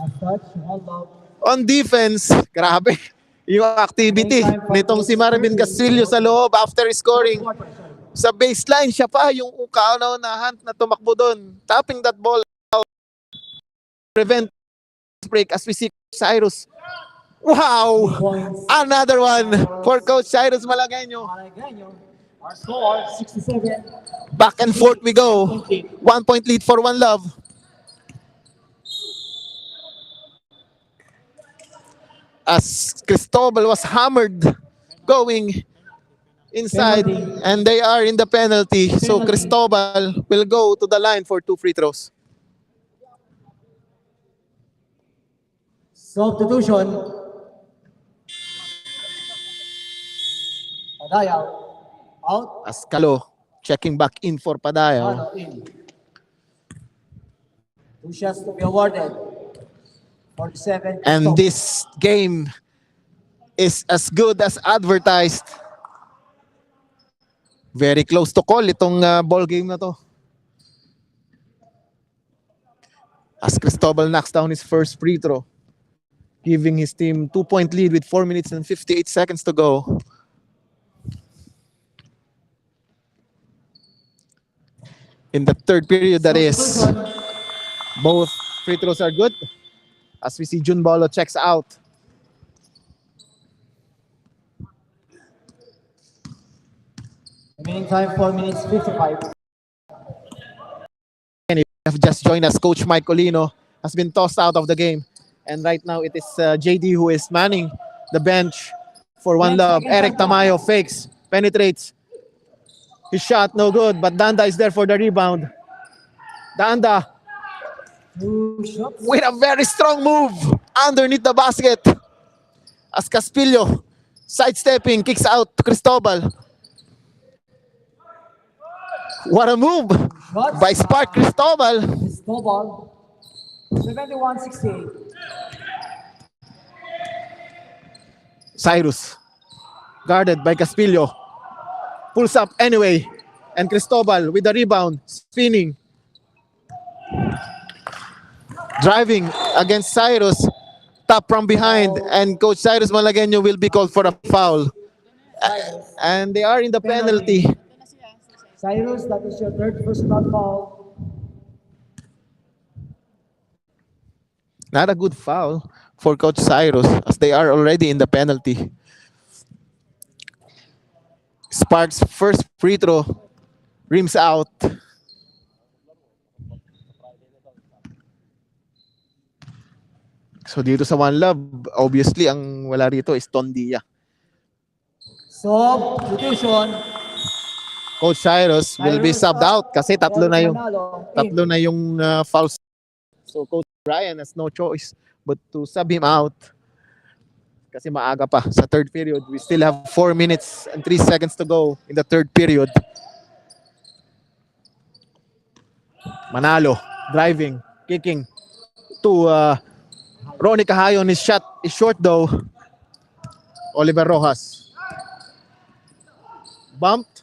on defense. Grabe. Yung activity nitong si Marvin Caspillo sa loob after scoring. Sa baseline, siya pa yung kauna-unahan na tumakbo doon. Tapping that ball out. Prevent break as we see Cyrus. Wow! Another one for Coach Cyrus Malagueño. Our score 67. Back and forth we go. 1 point lead for 1-love. As Cristobal was hammered going inside, and they are in the penalty. So Cristobal will go to the line for 2 free throws. Substitution. Padayaw. Out. As Calo checking back in for Padayaw. In. 2 shots to be awarded. 47. And this game is as good as advertised. Very close to call itong ball game na to. As Cristobal knocks down his first free throw, giving his team 2-point lead with 4 minutes and 58 seconds to go. In the third period, that is. Both free throws are good. As we see Jun Bolo checks out. Remaining time 4 minutes 55. And if you have just joined us, Coach Mike Colino has been tossed out of the game. And right now it is JD who is manning the bench for 1-love. Eric Tamayo fakes, penetrates. His shot, no good, but Danda is there for the rebound. Danda with a very strong move underneath the basket. As Caspillo sidestepping, kicks out to Cristobal. What a move by Spark Cristobal. Cristobal, 71-68. Cyrus, guarded by Caspillo, pulls up anyway, and Cristobal with the rebound, spinning, driving against Cyrus, tap from behind, and Coach Cyrus Malagueño will be called for a foul. And they are in the penalty. Cyrus, that is your third personal foul. Not a good foul for Coach Cyrus as they are already in the penalty. Sparks' first free throw rims out. So dito sa One Love, obviously ang wala rito is Tondia. Substitution. Coach Cyrus will be subbed out kasi tatlo na yung fouls. So Coach Brian has no choice but to sub him out. Kasi maaga pa sa third period. We still have 4 minutes and 3 seconds to go in the third period. Manalo, driving, kicking to Ronnie Cahayon. His shot is short though. Oliver Rojas. Bumped.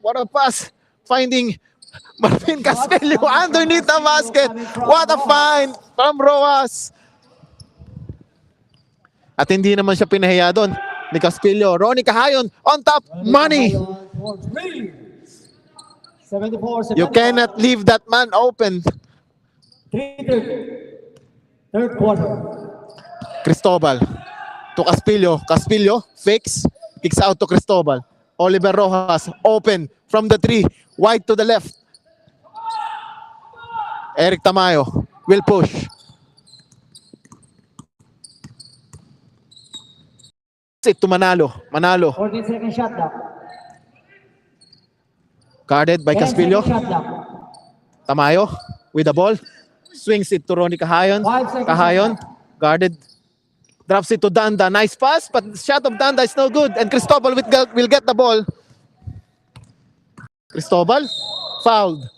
What a pass. Finding Marvin Caspillo underneath the basket. What a find from Rojas. At hindi naman siya pinahiya doon ni Caspillo. Ronnie Cahayon on top. Money. 74. You cannot leave that man open. 3:30. Third quarter. Cristobal to Caspillo. Caspillo fakes. Kicks out to Cristobal. Oliver Rojas open from the 3. Wide to the left. Eric Tamayo will push. It to Manalo. Manalo 14-second shot clock. guarded by 10 Caspillo. second shot clock. Tamayo with the ball. Swings it to Ronnie Cahayon. 5 seconds. Cahayon guarded. Drops it to Danda. Nice pass, but the shot of Danda is no good. And Cristobal will get the ball. Cristobal fouled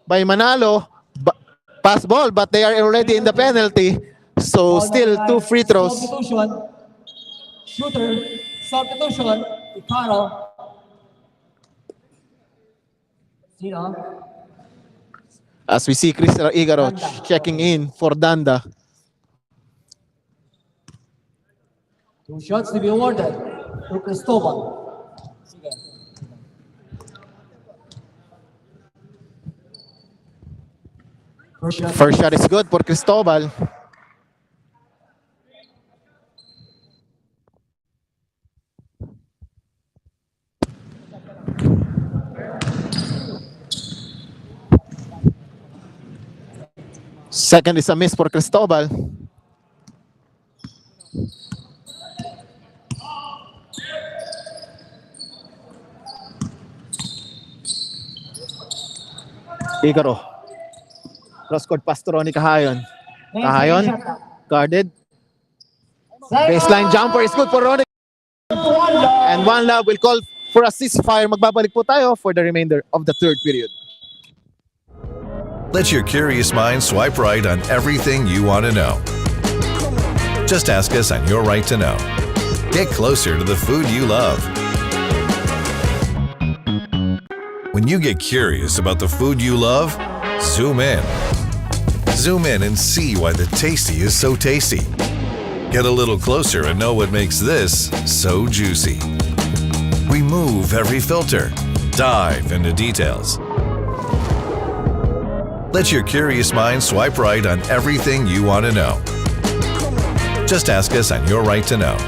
by Manalo. Pass ball, but they are already in the penalty. So still 2 free throws. Substitution. Shooter. Substitution. Icaro. Sino? As we see Chris Igaro checking in for Danda. 2 shots to be awarded to Cristobal. Sige. First shot is good for Cristobal. Second is a miss for Cristobal. Igaro. Cross-court pass to Ronnie Cahayon. Cahayon, guarded. Baseline jumper is good for Ronnie. And One Love will call for a ceasefire. Magbabalik po tayo for the remainder of the third period. Let your curious mind swipe right on everything you want to know. Just ask us on Your Right to Know. Get closer to the food you love. When you get curious about the food you love, zoom in. Zoom in and see why the tasty is so tasty. Get a little closer and know what makes this so juicy. Remove every filter. Dive into details. Let your curious mind swipe right on everything you want to know. Just ask us on Your Right to Know.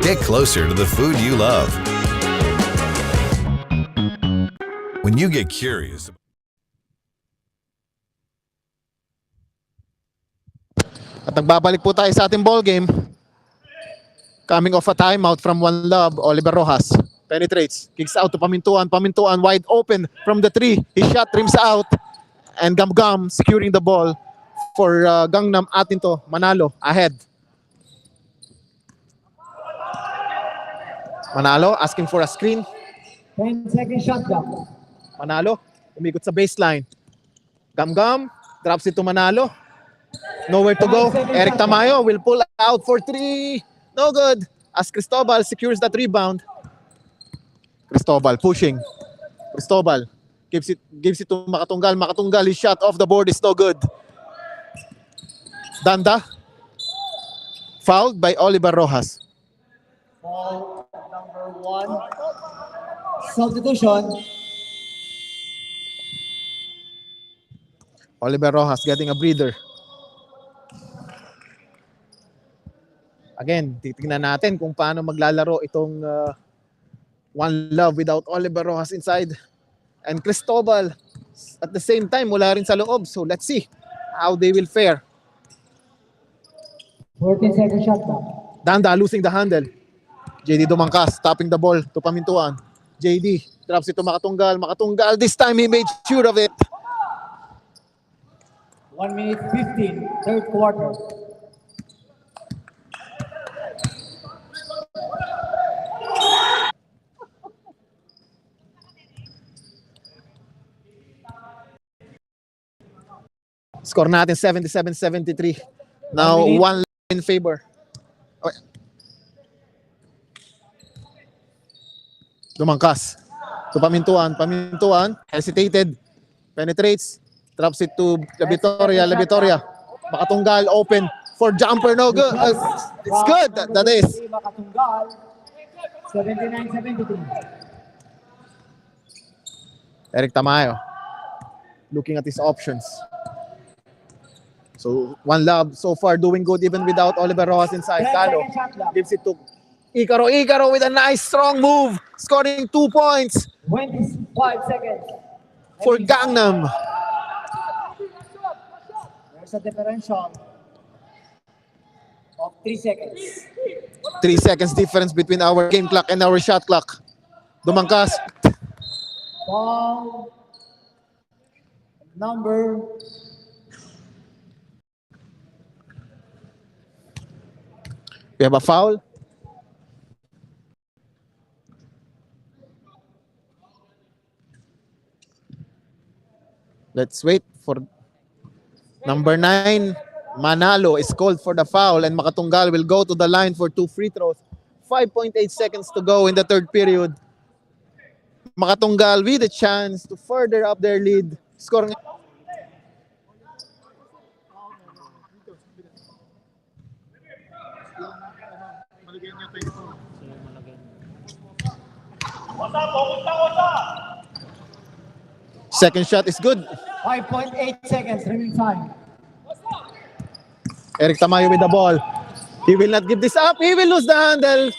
Get closer to the food you love. When you get curious. At nagbabalik po tayo sa ating ball game. Coming off a timeout from One Love, Oliver Rojas penetrates, kicks out to Pamintuan. Pamintuan wide open from the 3. His shot rims out. And Gam securing the ball for Gangnam. Atin to, Manalo ahead. Manalo asking for a screen. 10-second shot clock. Manalo umikot sa baseline. Gamgam drops it to Manalo. Nowhere to go. Eric Tamayo will pull out for 3. No good. As Cristobal secures that rebound. Cristobal pushing. Cristobal gives it to Makatunggal. Makatunggal, his shot off the board is no good. Danda. Fouled by Oliver Rojas. Foul number 1. Substitution. Oliver Rojas getting a breather. Again, titingnan natin kung paano maglalaro itong One Love without Oliver Rojas inside. And Cristobal at the same time mula rin sa loob. So let's see how they will fare. 14-second shot clock. Danda losing the handle. JD Dumangkas tapping the ball to Pamintuan. JD drops it to Makatunggal. Makatunggal, this time he made sure of it. 1 minute 15, third quarter. Score natin 77-73. Now 1 in favor. Okay. Dumangkas to Pamintuan. Pamintuan hesitated. Penetrates. Drops it to La Vitoria. Makatunggal open for jumper. No good. It's good. That is. Makatunggal. 79-73. Eric Tamayo looking at his options. So One Love so far doing good even without Oliver Rojas inside. Calo gives it to Icaro. Icaro with a nice strong move, scoring 2 points 25 seconds. for Gangnam. There's a differential of 3 seconds. 3 seconds difference between our game clock and our shot clock. Dumangkas. Foul number We have a foul. Let's wait for number 9. Manalo is called for the foul and Makatunggal will go to the line for 2 free throws. 5.8 seconds to go in the third period. Makatunggal with a chance to further up their lead. Scoring. Second shot is good. 5.8 seconds remaining time. Eric Tamayo with the ball. He will not give this up. He will lose the handle.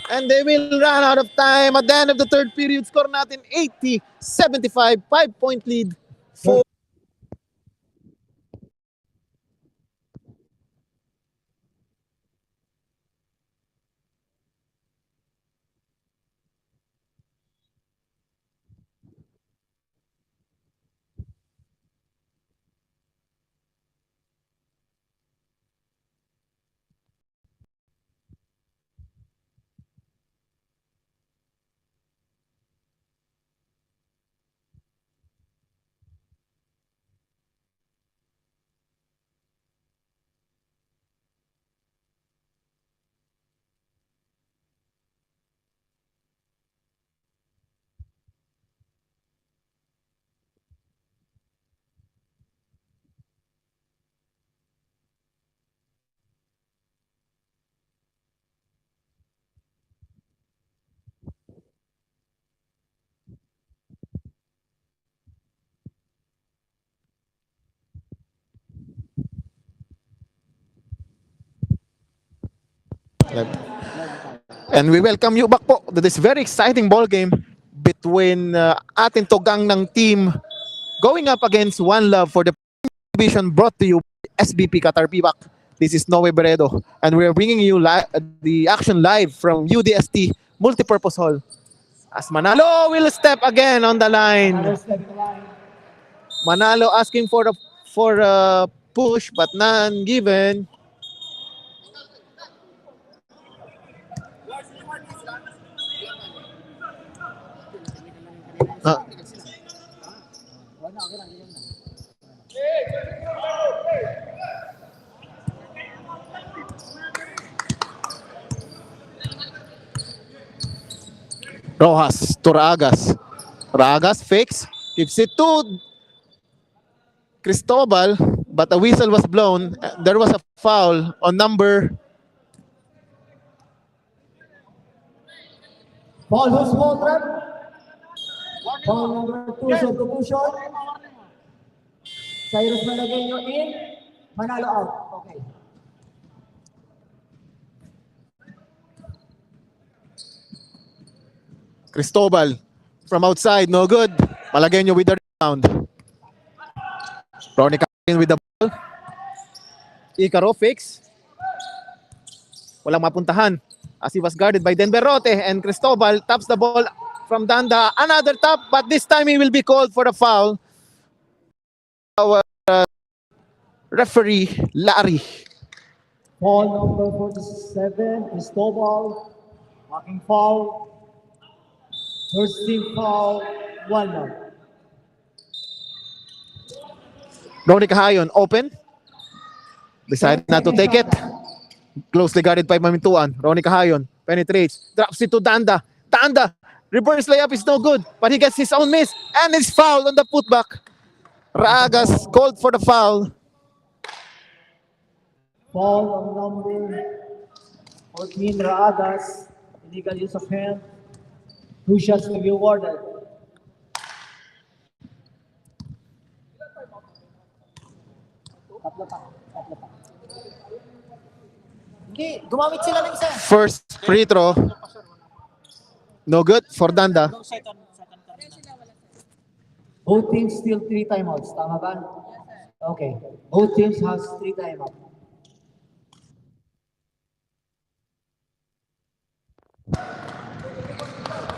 And they will run out of time. At the end of the third period, score natin 80-75. 5-point lead for And we welcome you back po to this very exciting ball game between atin to Gangnam team going up against One Love for the division brought to you by SBP Qatar PBAC. This is Noe Beredo and we're bringing you the action live from UDST Multipurpose Hall. As Manalo will step again on the line. Manalo asking for a push but none given. Rojas to Raagas. Raagas fakes, gives it to Cristobal, but a whistle was blown. There was a foul on number Foul, who's foul, Brad? Foul number 2, substitution. Cyrus Malagueño in, Manalo out. Okay. Cristobal from outside, no good. Malagueño with the rebound. Ronnie with the ball. Icaro fakes. Walang mapuntahan as he was guarded by Denverote, and Cristobal taps the ball from Danda. Another tap, but this time he will be called for a foul. Our referee, Larry. Foul number 47, Cristobal. Walking foul. First team foul, 1-1. Ronnie Cahayon open. Decided not to take it. Closely guarded by Mamintuan. Ronnie Cahayon penetrates. Drops it to Danda. Danda. Reverse layup is no good. But he gets his own miss. And is fouled on the putback. Raagas called for the foul. Foul on number 14, Raagas. Illegal use of hand. 2 shots to be awarded. Tatlo pa. Hindi, gumamit sila ng isa. First free throw. No good for Danda. Both teams still 3 timeouts. Tama ba? Okay. Both teams has 3 timeouts.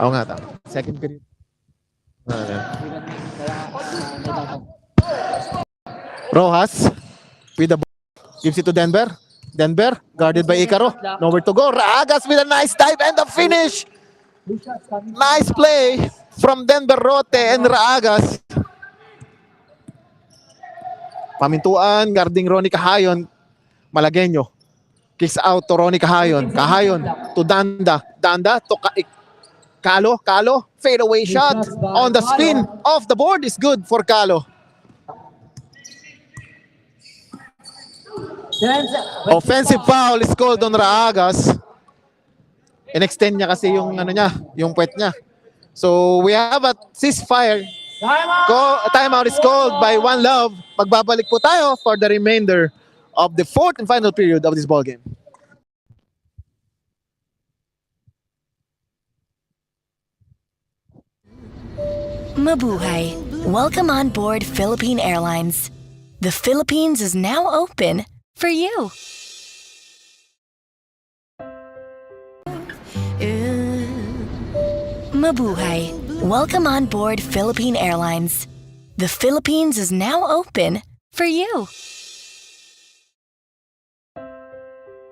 Oo nga, tama. Second period. Rojas with the ball. Gives it to Denver. Denver, guarded by Icaro. Nowhere to go. Raagas with a nice dive and the finish. Nice play from Denver Rote and Raagas. Pamintuan, guarding Ronnie Cahayon. Malagueño. Kicks out to Ronnie Cahayon. Cahayon to Danda. Danda to Calo. Calo. Fadeaway shot on the spin off the board is good for Calo. Offensive foul is called on Raagas. In-extend niya kasi yung ano niya, yung puwet niya. So we have a ceasefire. Timeout is called by One Love. Magbabalik po tayo for the remainder of the fourth and final period of this ball game. Mabuhay. Welcome on board Philippine Airlines. The Philippines is now open for you. Mabuhay. Welcome on board Philippine Airlines. The Philippines is now open for you.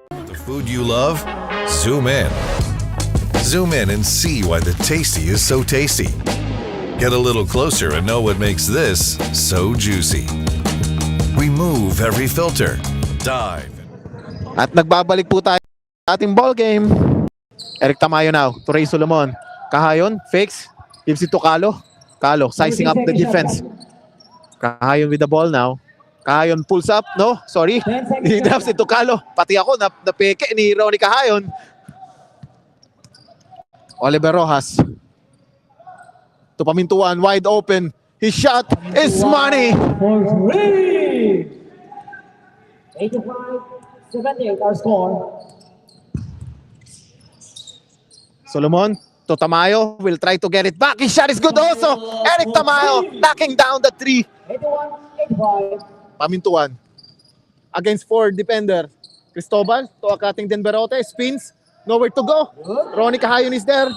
The food you love? Zoom in. Zoom in and see why the tasty is so tasty. Get a little closer and know what makes this so juicy. Remove every filter. Dive. At nagbabalik po tayo sa ating ball game. Eric Tamayo now to Ray Solomon. Cahayon, fakes, gives it to Calo. Calo, sizing up the defense. Cahayon with the ball now. Cahayon pulls up. No, sorry. He drops it to Calo. Pati ako, napeke ni Ronnie Cahayon. Oliver Rojas. To Pamintuan, wide open. His shot is money. For 3! 85-78 our score. Solomon to Tamayo will try to get it back. His shot is good also. Eric Tamayo knocking down the 3. 81-85. Pamintuan against 4 defender. Cristobal to akating Denverote. Spins. Nowhere to go. Ronnie Cahayon is there.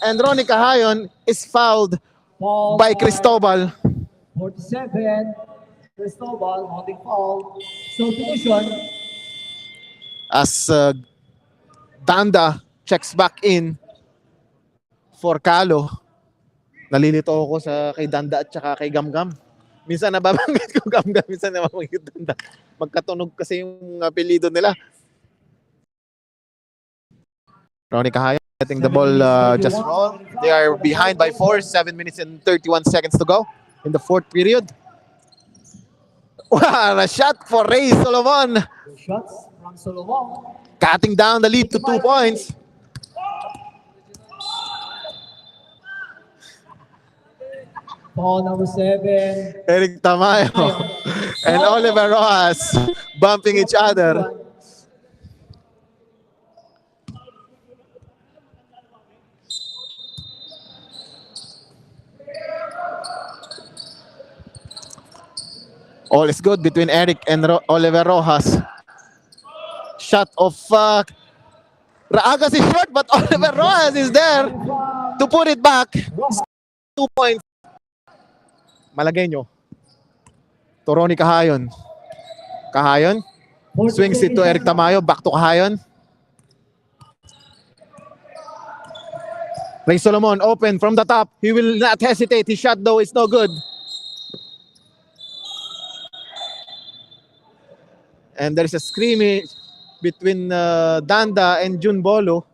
And Ronnie Cahayon is fouled by Cristobal. 47. Cristobal holding foul. Substitution. As Danda checks back in for Calo. Nalilito ako sa kay Danda at saka kay Gamgam. Minsan nababanggit ko Gamgam, minsan nababanggit Danda. Magkatunog kasi yung apelyido nila. Ronnie Cahayon letting the ball just roll. They are behind by 4, 7 minutes and 31 seconds to go in the fourth period. Wow, a shot for Ray Solomon. Shots from Solomon. Cutting down the lead to 2 points. Ball number 7. Eric Tamayo and Oliver Rojas bumping each other. All is good between Eric and Oliver Rojas. Shot of Raagas is short, but Oliver Rojas is there to put it back. 2 points. Malagueño. Toroni Kahayon. Kahayon. Swings it to Eric Tamayo. Back to Kahayon. Ray Solomon open from the top. He will not hesitate. His shot though is no good. And there is a scrimmage between Danda and Jun Bolo.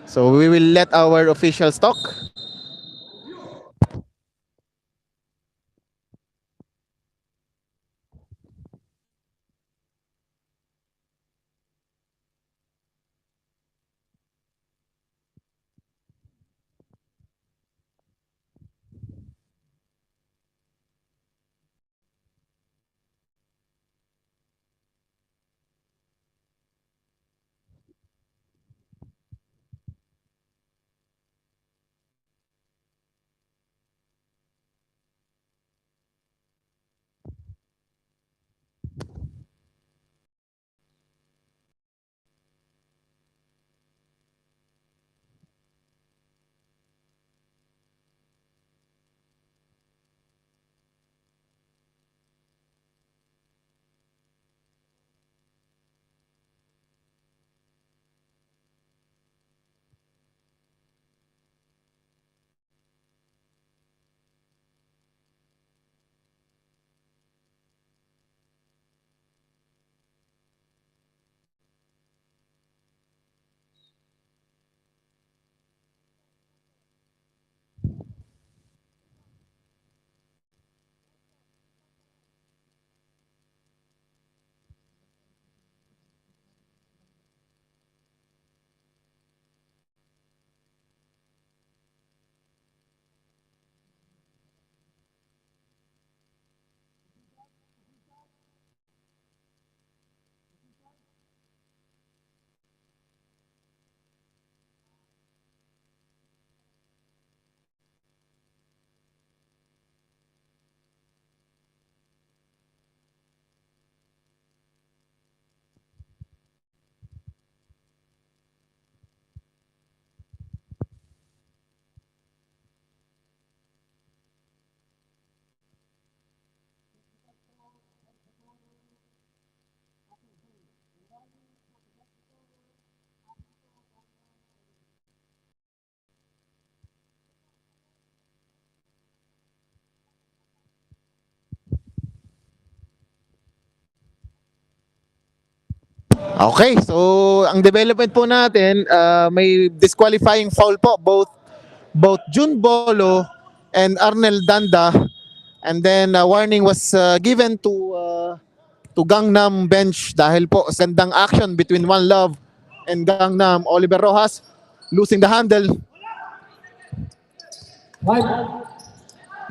So we will let our officials talk. Okay, so ang development po natin, may disqualifying foul po both Jun Bolo and Arnel Danda, and then warning was given to Gangnam bench dahil po sendang action between One Love and Gangnam. Oliver Rojas losing the handle.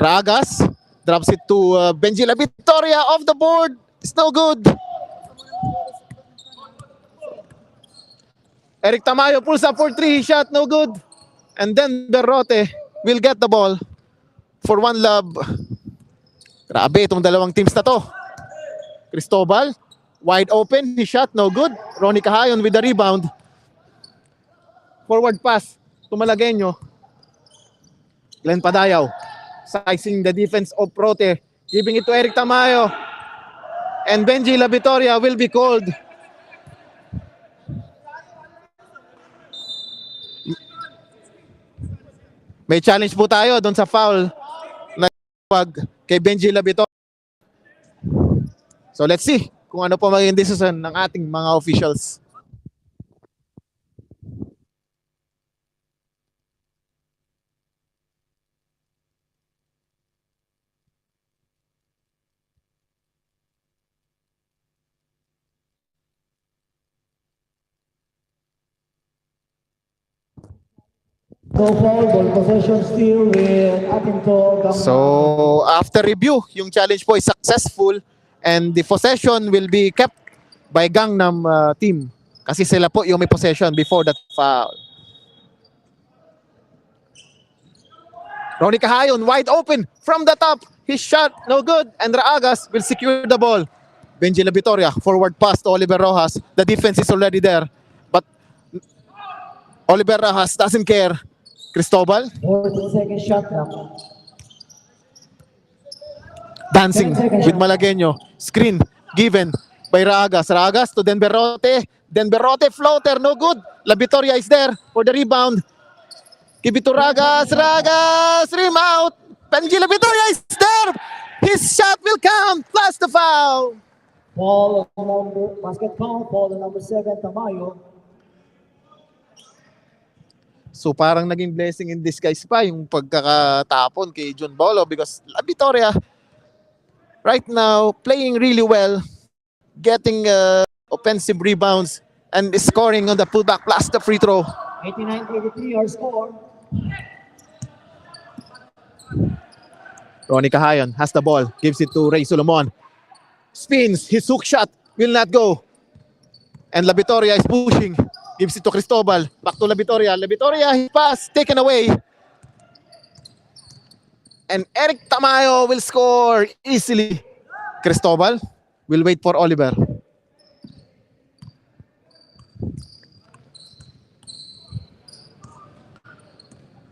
Ragas drops it to Benji La Victoria off the board. It's no good. Eric Tamayo pulls up for 3, shot no good. And then Berrote will get the ball for One Love. Grabe itong dalawang teams na to. Cristobal, wide open, his shot no good. Ronnie Cahayon with the rebound. Forward pass to Malagueño. Glenn Padayaw sizing the defense of Prote, giving it to Eric Tamayo. And Benji La Victoria will be called. May challenge po tayo doon sa foul na kay Benji La Victoria. So let's see kung ano po magiging decision ng ating mga officials. So far, ball possession still with Atinto Gangnam. So after review, yung challenge po is successful and the possession will be kept by Gangnam team. Kasi sila po yung may possession before that foul. Ronnie Cahayon wide open from the top. His shot no good and Raagas will secure the ball. Benji Labitoria forward pass to Oliver Rojas. The defense is already there. But Oliver Rojas doesn't care. Cristobal 14-second shot clock. dancing with Malagueño. Screen given by Raagas. Raagas to Denberote. Denberote floater, no good. Labitoria is there for the rebound. Give it to Raagas. Raagas, rim out. Benji Labitoria is there. His shot will count plus the foul. Basket foul for the number 7, Tamayo. So parang naging blessing in disguise pa yung pagkakatapon kay John Bolo because Labitoria right now playing really well, getting offensive rebounds and scoring on the pullback plus the free throw. 89-83 our score. Ronnie Cahayon has the ball, gives it to Ray Solomon. Spins, his hook shot will not go. And Labitoria is pushing. Gives it to Cristobal. Back to Labitoria. Labitoria, his pass taken away. And Eric Tamayo will score easily. Cristobal will wait for Oliver.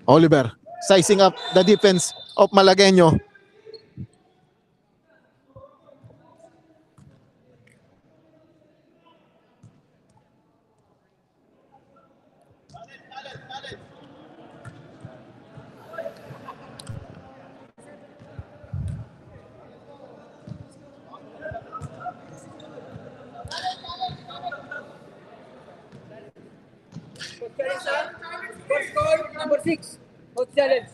Oliver sizing up the defense of Malagueño. Score number 6. Coach challenge.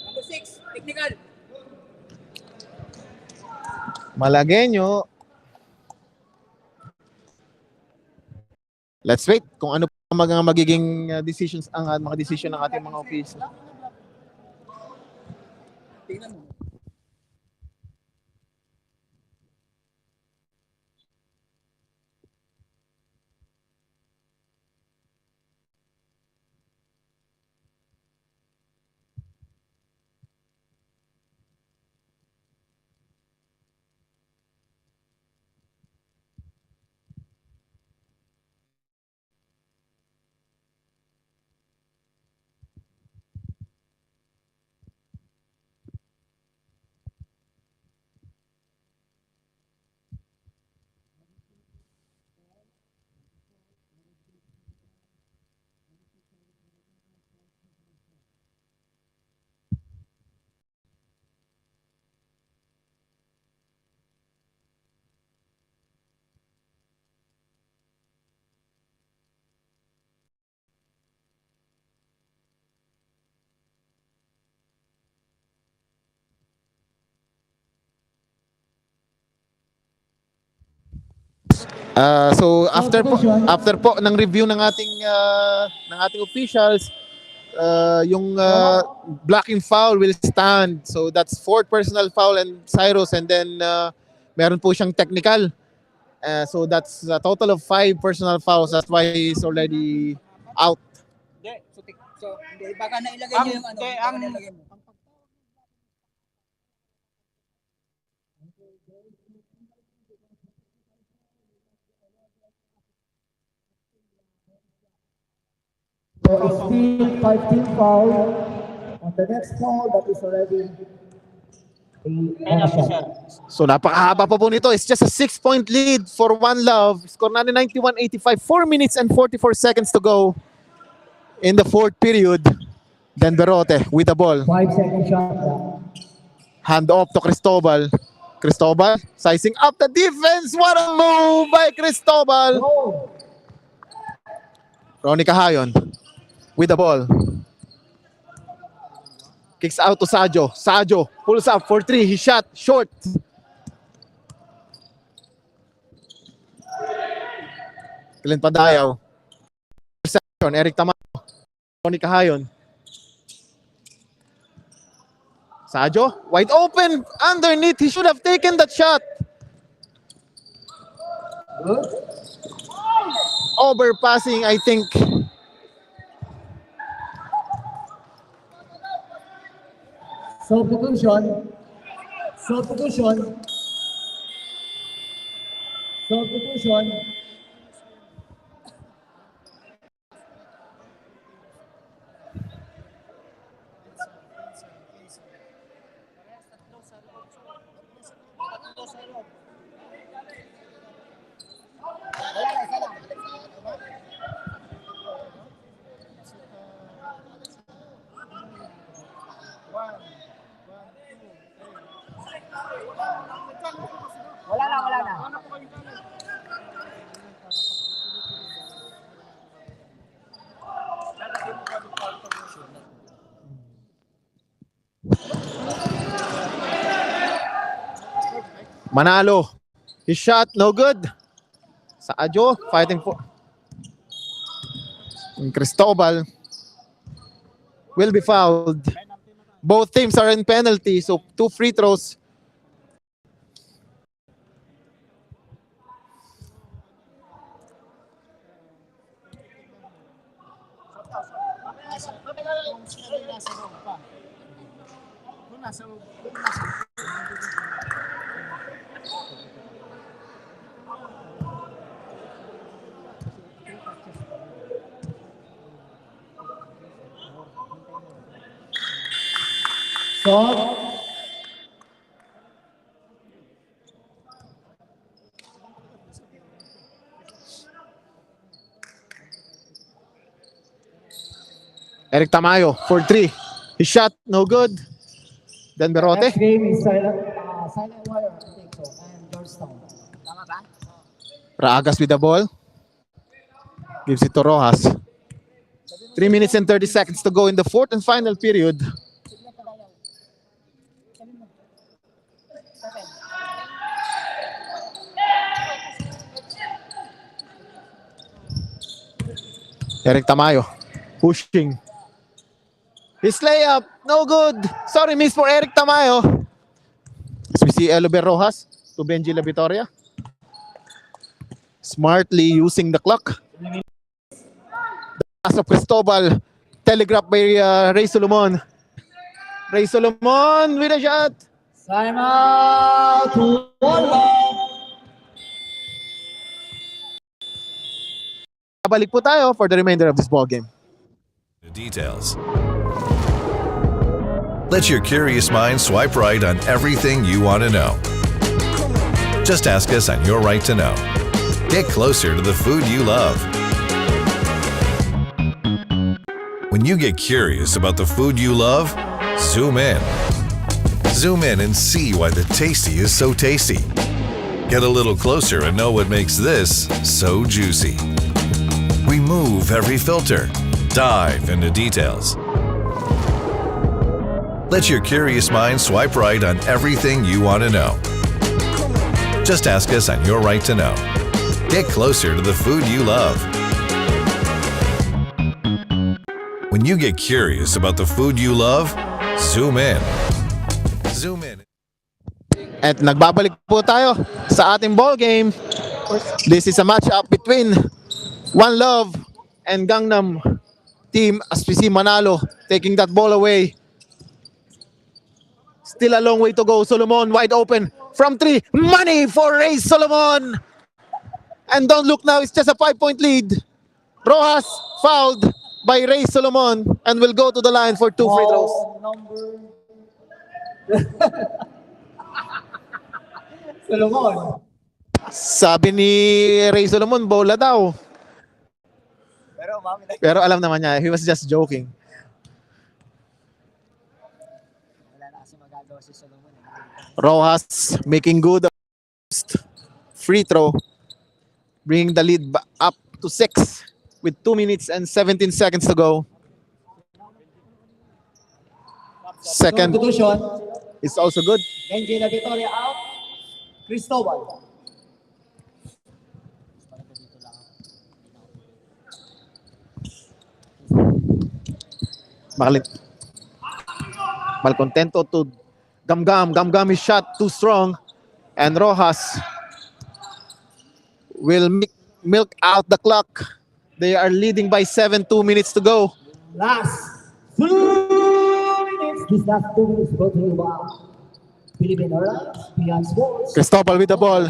Number 6, technical. Malagueño. Let's wait kung ano pa magiging decisions ang mga decision ng ating mga officials. Tingnan mo. So after po ng review ng ating officials, yung blocking foul will stand. So that's 4th personal foul and Cyrus, and then meron po siyang technical. So that's a total of 5 personal fouls. That's why he's already out. Hindi. So, hindi. Baka nailagay niyo yung ano. Baka nailagay mo. So it's still 5-team foul. On the next foul, that is already a shot. So napakahaba pa po nito. It's just a 6-point lead for One Love. Score natin 91-85. 4 minutes and 44 seconds to go in the 4th period. Then Berote with the ball. 5-second shot clock. Hand off to Cristobal. Cristobal sizing up the defense. What a move by Cristobal. Go! Ronnie Cahayon with the ball. Kicks out to Sajo. Sajo pulls up for 3. He shot short. Clint Padayaw. Interception. Eric Tamayo. Ronnie Cahayon. Sajo wide open underneath. He should have taken that shot. Good. Overpassing, I think. Substitution. Substitution. Substitution. Wala na. Manalo. His shot, no good. Sajo fighting for. And Cristobal will be fouled. Both teams are in penalty, so 2 free throws. Sub. Eric Tamayo for 3. His shot, no good. Then Berote. Next game is Silent Wire, I think so, and Georgetown. Tama ba? Raagas with the ball. Gives it to Rojas. 3 minutes and 30 seconds to go in the 4th and final period. Eric Tamayo pushing. His layup, no good. Sorry, miss for Eric Tamayo. As we see Elober Rojas to Benji La Vitoria. Smartly using the clock. The pass of Cristobal, telegraphed by Ray Solomon. Ray Solomon with a shot. Time out. Babalik po tayo for the remainder of this ball game. The details. Let your curious mind swipe right on everything you want to know. Just ask us on Your Right to Know. Get closer to the food you love. When you get curious about the food you love, zoom in. Zoom in and see why the tasty is so tasty. Get a little closer and know what makes this so juicy. Remove every filter. Dive into details. Let your curious mind swipe right on everything you want to know. Just ask us on Your Right to Know. Get closer to the food you love. When you get curious about the food you love, zoom in. Zoom in. At nagbabalik po tayo sa ating ball game. This is a matchup between One Love and Gangnam team as we see Manalo taking that ball away. Still a long way to go. Solomon wide open from 3. Money for Ray Solomon. And don't look now, it's just a 5-point lead. Rojas fouled by Ray Solomon and will go to the line for 2 free throws. Solomon. Sabi ni Ray Solomon, bola daw. Pero alam naman niya, he was just joking. Rojas making good free throw, bringing the lead up to 6 with 2 minutes and 17 seconds to go. Second Substitution. is also good. Benji La Victoria out. Cristobal. Malcontento to Gamgam. Gamgam is shot too strong, and Rojas will milk out the clock. They are leading by 7, 2 minutes to go. Last 2 minutes. This last 2 minutes go to Philippine Airlines. Beyond Sports. Cristobal with the ball,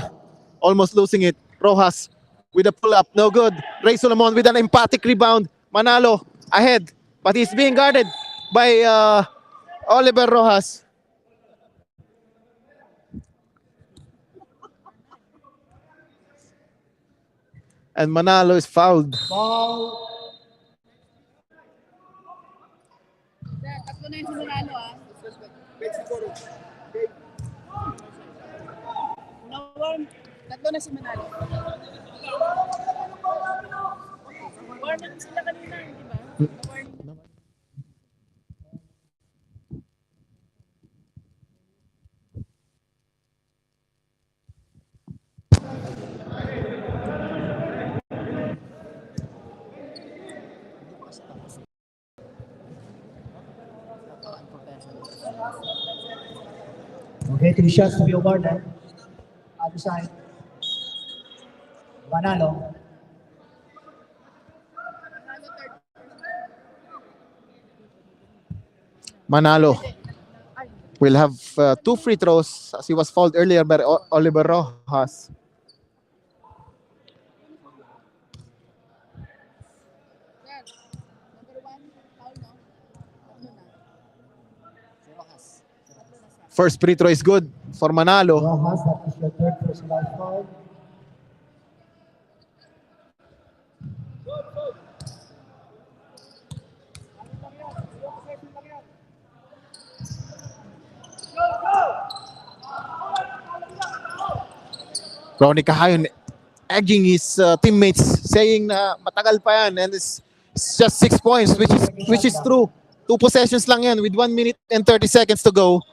almost losing it. Rojas with a pull-up, no good. Ray Solomon with an emphatic rebound. Manalo ahead, but he's being guarded by Oliver Rojas. And Manalo is fouled. Foul. Tatlo na yung sinunalo ah. Tatlo na si Manalo. Warning sila kanina, di ba? Warning. Okay, 3 shots to be awarded. Other side. Manalo. Manalo will have 2 free throws as he was fouled earlier by Oliver Rojas. Number 1, foul no? Tatlo na. First free throw is good for Manalo. Rojas, that is your third personal foul. Ronnie Cahayon egging his teammates, saying na matagal pa yan, and it's just 6 points, which is true. 2 possessions lang yan with 1 minute and 30 seconds to go.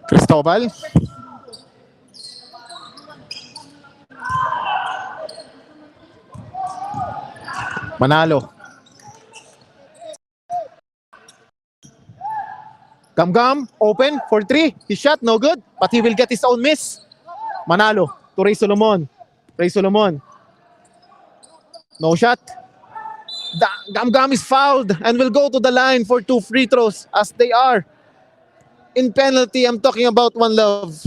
Cristobal. Manalo. Gamgam, open for 3. His shot, no good, but he will get his own miss. Manalo to Ray Solomon. Ray Solomon. No shot. Gamgam is fouled and will go to the line for 2 free throws as they are in penalty. I'm talking about One Love.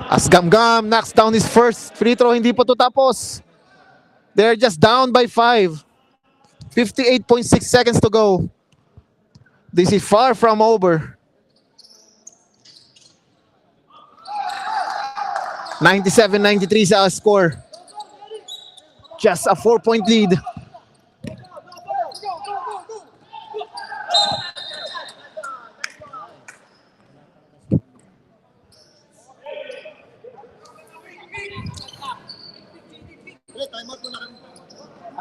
As GANGNAM knocks down his first free throw, hindi pa to tapos. They're just down by 5. 58.6 seconds to go. This is far from over. 97-93 sa score. Just a 4-point lead.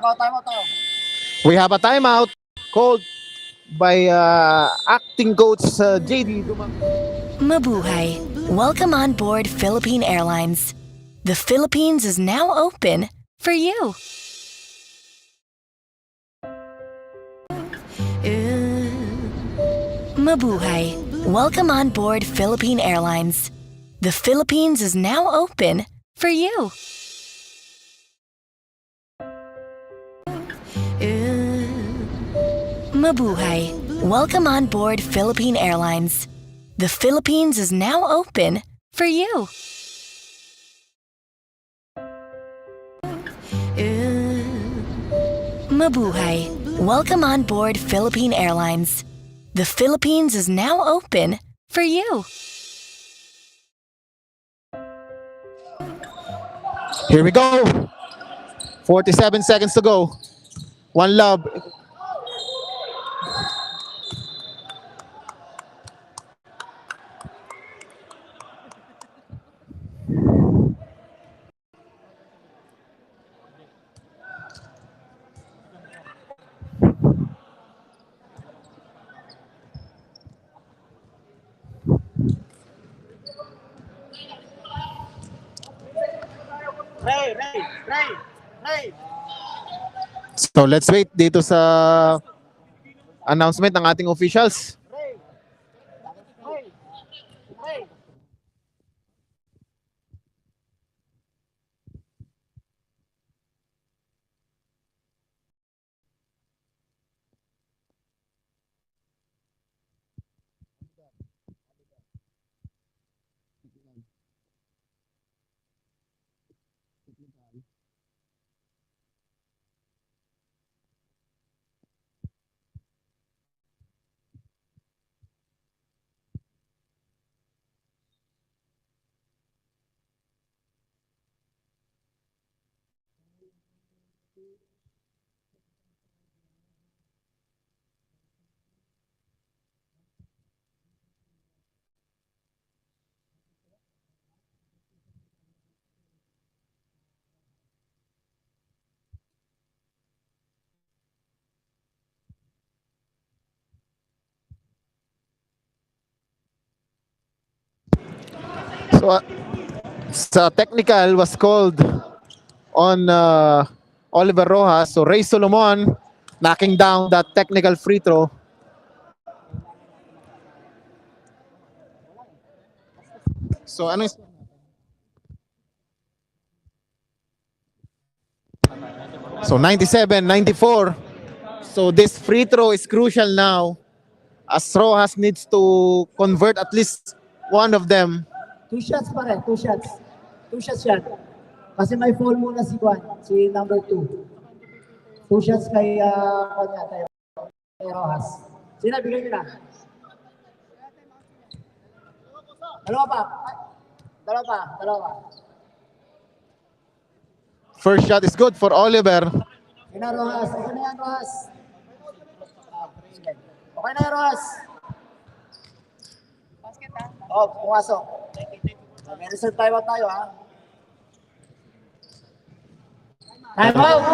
Timeout tayo. We have a timeout called by acting coach JD. Mabuhay. Welcome on board Philippine Airlines. The Philippines is now open for you. Mabuhay. Welcome on board Philippine Airlines. The Philippines is now open for you. Mabuhay. Welcome on board Philippine Airlines. The Philippines is now open for you. Mabuhay. Welcome on board Philippine Airlines. The Philippines is now open for you. Here we go. 47 seconds to go. One love. So let's wait dito sa announcement ng ating officials. So sa technical was called on Oliver Rojas. So Ray Solomon knocking down that technical free throw. So ano is So 97-94. So this free throw is crucial now as Rojas needs to convert at least one of them. 2 shots pa rin, 2 shots. 2 shots yan. Kasi may fall muna si Juan, si number 2. 2 shots kay kanya, kay Rojas. Sino, bigay nyo na. Dalawa pa. Dalawa pa. First shot is good for Oliver. Okay na, Rojas. Okay na yan, Rojas. Okay na yan, Rojas. Basket ha? Oh, pumasok. May reserve timeout tayo, ha? Timeout!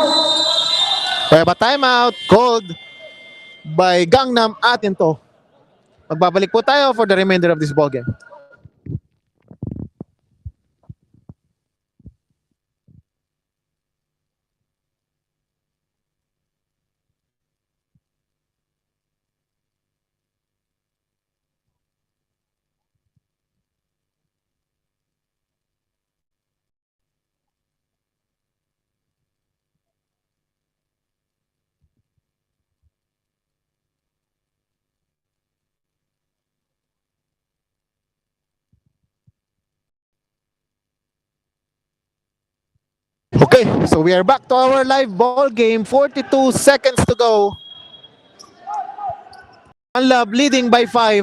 We have a timeout called by Gangnam atin to. Magbabalik po tayo for the remainder of this ballgame. Okay, so we are back to our live ball game. 42 seconds to go. One Love leading by 5.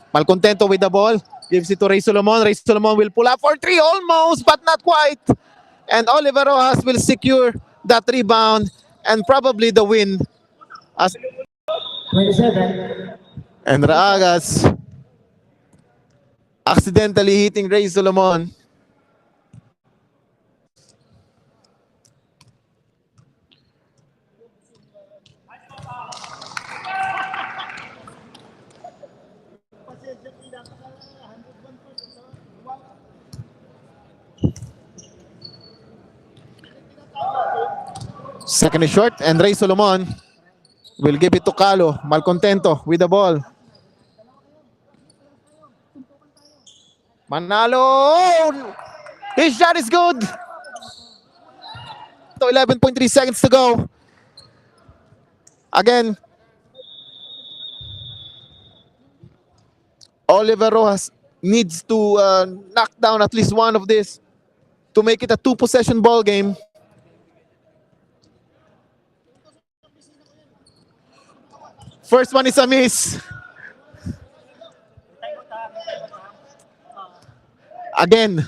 Malcontento with the ball. Gives it to Ray Solomon. Ray Solomon will pull up for 3 almost, but not quite. And Oliver Rojas will secure that rebound and probably the win. As 27. and Ragas accidentally hitting Ray Solomon. Second is short, and Ray Solomon will give it to Calo. Malcontento with the ball. Manalo! His shot is good! So 11.3 seconds to go. Again, Oliver Rojas needs to knock down at least one of this to make it a 2-possession ball game. First one is a miss. Again.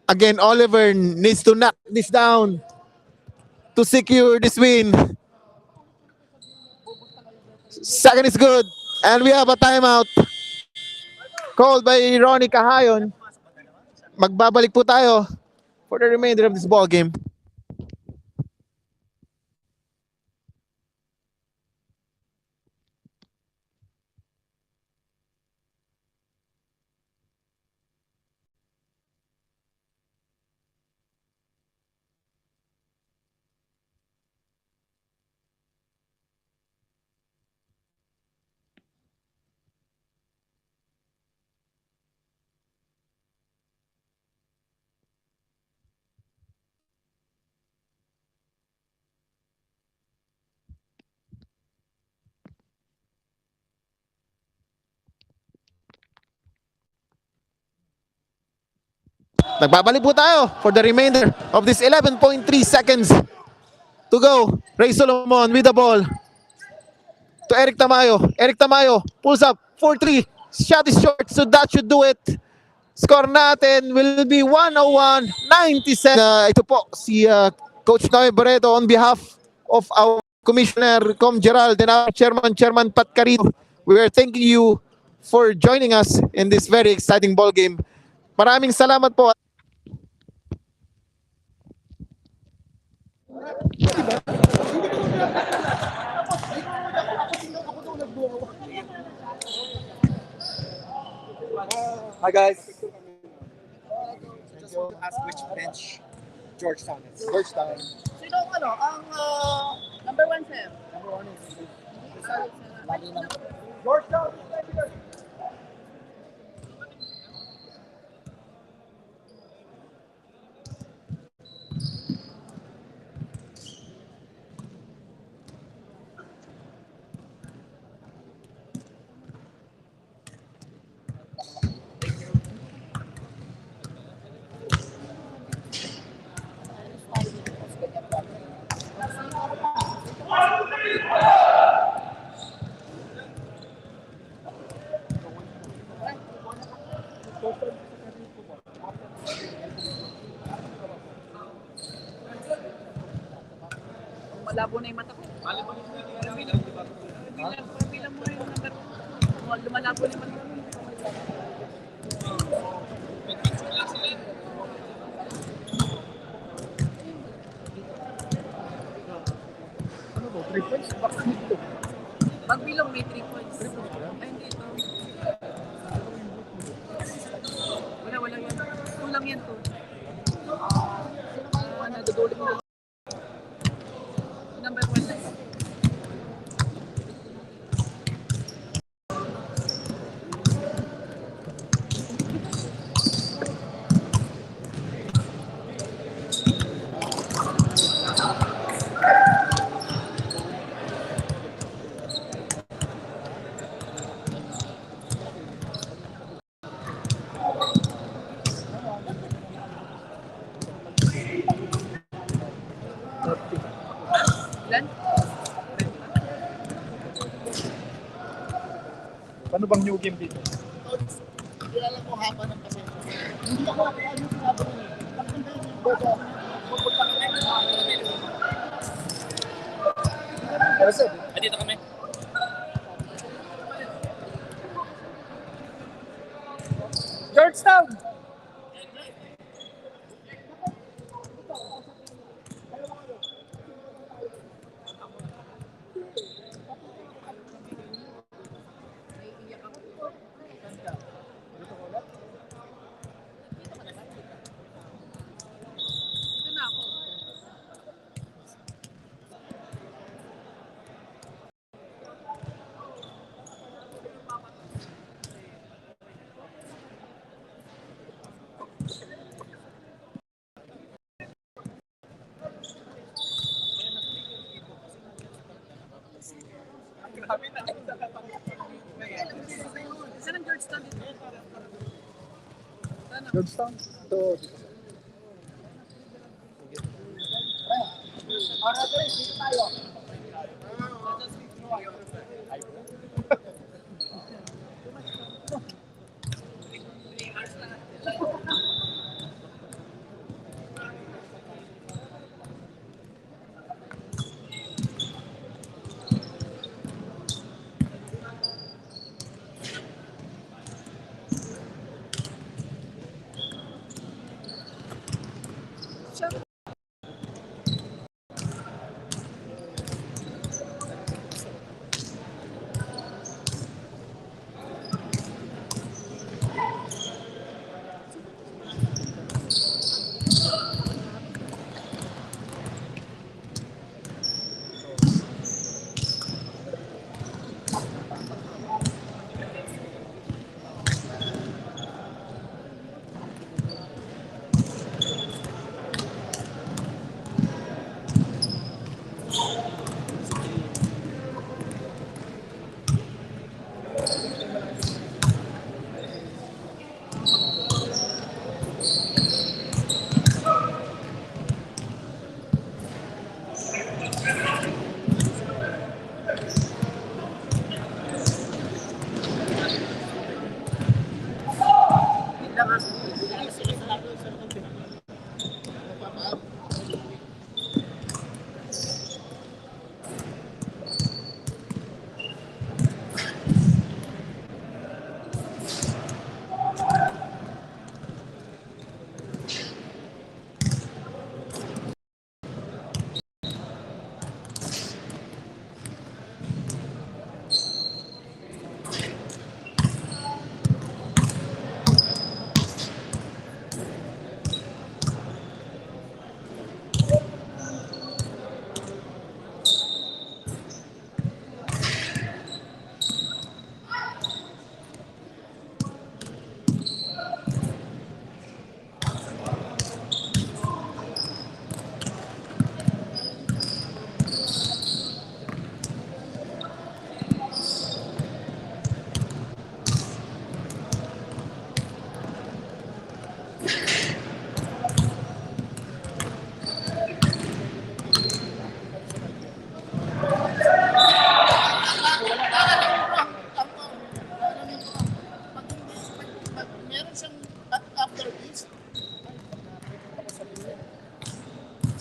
Again, Oliver needs to knock this down to secure this win. Second is good. And we have a timeout called by Ronnie Cahayon. Magbabalik po tayo for the remainder of this ball game. Nagbabalik po tayo for the remainder of this 11.3 seconds to go. Ray Solomon with the ball to Eric Tamayo. Eric Tamayo pulls up 4-3. Shot is short, so that should do it. Score natin will be 101-97. Ito po si Coach Noe Barreto on behalf of our Commissioner Com Gerald and our Chairman Pat Carito. We are thanking you for joining us in this very exciting ball game. Maraming salamat po. Hi guys. Just want to ask which bench Georgetown is. Georgetown. Sino ang number 1, sir? Georgetown. Malabo na yung mata ko. Bilang mo yung number. Lumalabo na yung mata ko. Pagbilang may 3 points. Ay, hindi ito. Wala yan. Kulang yan to. Nadudulit mo. Number 1 na yun. Ilan? Paano bang new game dito? Hindi alam ko haba ng pasensya. Hindi ako ano yung sinabi ko eh. Pagpunta yun yung pupunta ka rin. Dito kami. Georgetown! Saan ang Georgetown dito? Georgetown? Ito.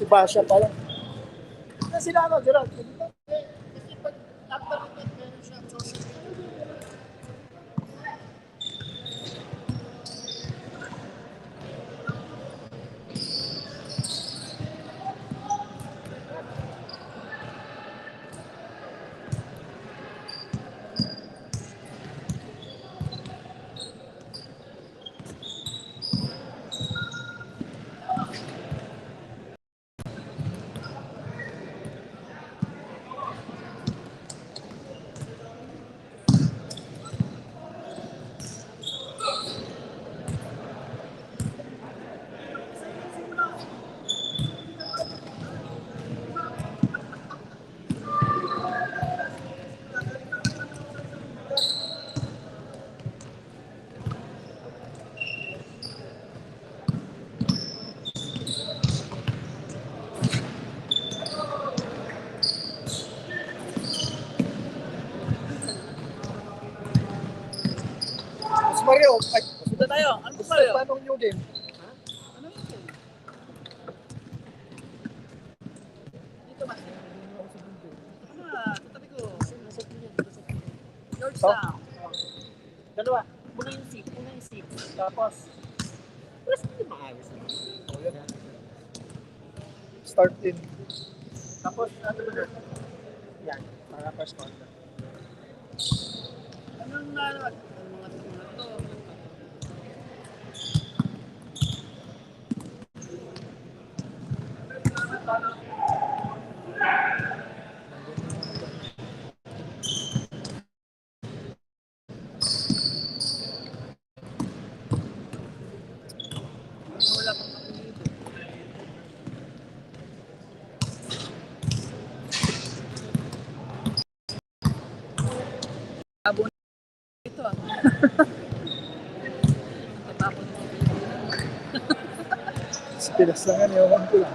Si Basha pala. Sila ano, Gerald? Kasi pag after that, meron siyang social media. Mario, ay, Dito tayo. Ano gusto pa tayo? paano yung new game? Ano yun? Dito ba? Tatabi ko. George Oh. Sound. Dalawa. Una yung seat. Tapos. Wala sa hindi maayos. Start in. Tapos, ano ba doon? Yan. Para first contact. Anong nalawag? Ang mga to. Wala pang kapilito. Abo na ito ah. Tatapon mo. Sa Pinas lang yan, ewan ko lang.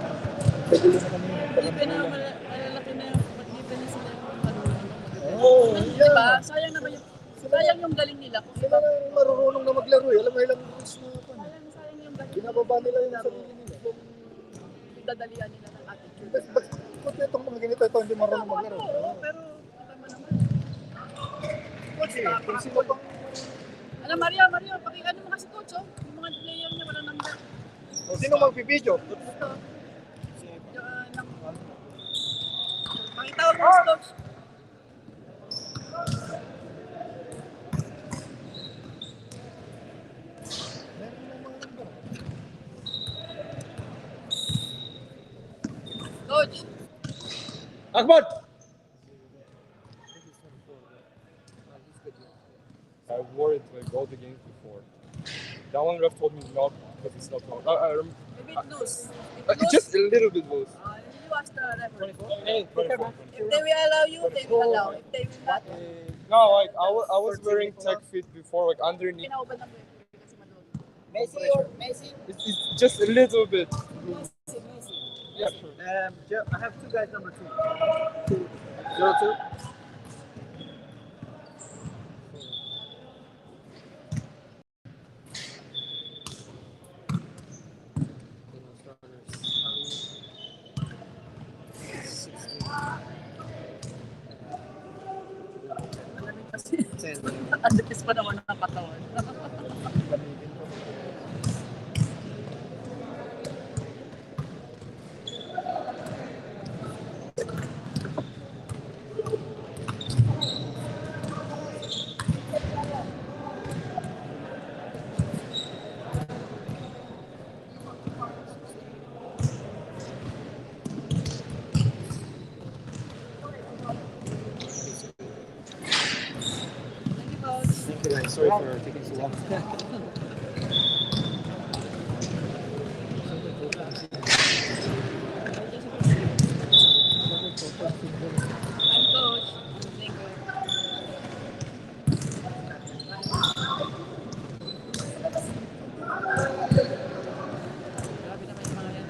Pagulo na kami yung Hindi na malalaki na yung pag-iba na sila yung marunong. Oo, Diba? Sayang yung galing nila. Kung Sila na marunong na maglaro eh. Alam mo ilang rules na pa. sayang yung galing Binababa nila yung sarili nila. dadalian nila ng attitude. Ba't itong mga ganito, ito hindi marunong maglaro? Oo, pero tama naman. Coach, Kung sino pang alam, Maria, pakiano mo kasi coach, oh. Yung mga player niya, wala number. sino magpipidyo? Pakitawag mo si coach. Coach, Akbar! I wore it like all the games before. That one ref told me not because it's not wrong. maybe it loose. It's just a little bit loose. You ask the referee. 24. If they will allow you, they will allow. If they will not, No, like I was wearing tech fit before, like underneath. kinauban ng referee kasi maluwag. Messi or Messi? It's just a little bit. Yeah, sure. I have two guys number 2. 02. Malamig kasi. Ang dipis pa naman ng katawan. Thank you, coach. Thank you guys. Sorry for taking so long. I'm coach. Thank you. Grabe naman yung mga yan.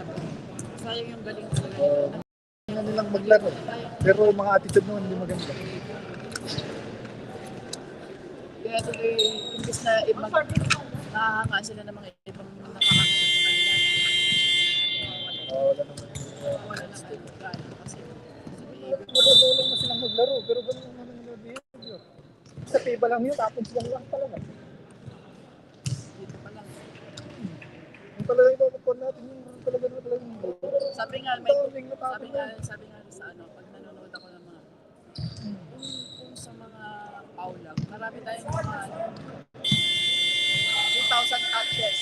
Sayang yung galing talaga nila. Ano nilang maglaro. Pero yung mga attitude noon hindi maganda. Kaya tuloy, imbis na nakahanga sila ng mga ibang nakahanga sa kanila. Wala naman. Wala na kayo gano'n kasi Marunong na silang maglaro. Pero ganun naman ang behavior. Sa piba lang yun, tapon silang lang talaga. dito pa lang. Yung talaga yung napapon natin yung talaga yung Sabi nga, sabi nga sa ano, pag nanonood ako ng mga kung sa mga aula, marami tayong mga 2,000 touches.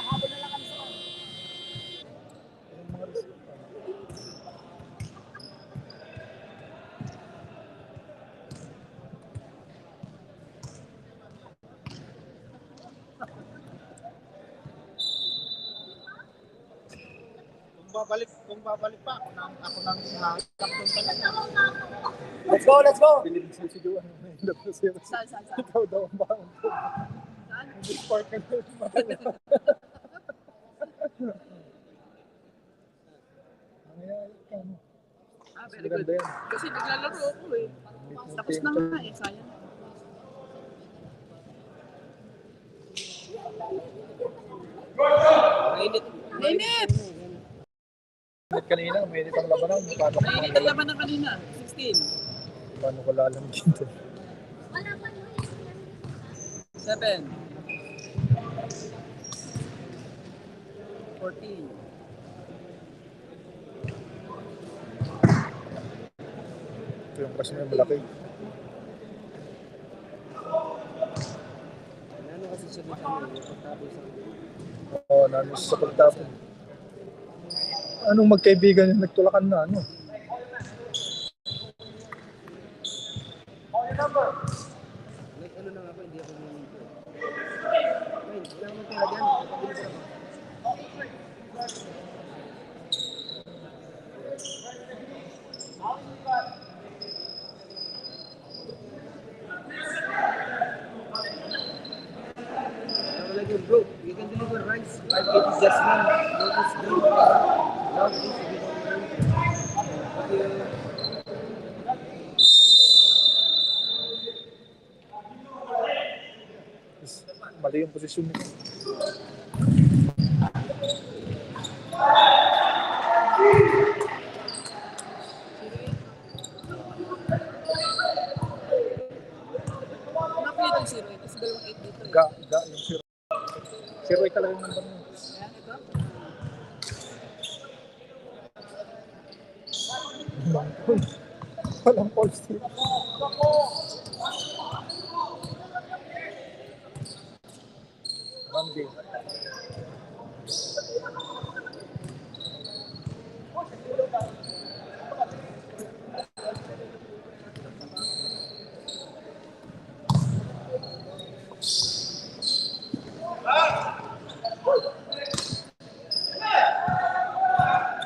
Habol na lang kami sa ano. yung mga resulta. Kung babalik pa, ako nang hahakap doon talaga. Let's go! Bilib sa sigawan. Saan? Ikaw daw ang baon ko. Saan? Mag-spark ka na yung mga. Very good. Kasi naglalaro ako eh. Tapos na nga eh, sayang. Mainit. Mainit! Kanina, mainit ang labanan. Paano Mainit ang laban ng kanina. 16. ko lalamig dito? 7. 14. Ito yung crush mo yung malaki. Ano kasi siya dito kami, pagtapos sa Oo, namin sa pagtapon. Anong magkaibigan yung nagtulakan na ano? like ano lang ako, hindi ako nandito. Ay, wala naman pala dyan. Kapabilis ako. Like you, bro, you can deliver rice. 5 kg just one. Notice green. Love this. But Mali yung posisyon nito. Napili itong 0 kasi dalawang 8 dito. Ga yung zero. Zero ay talagang number mo. Ayan, ito. Walang false dito.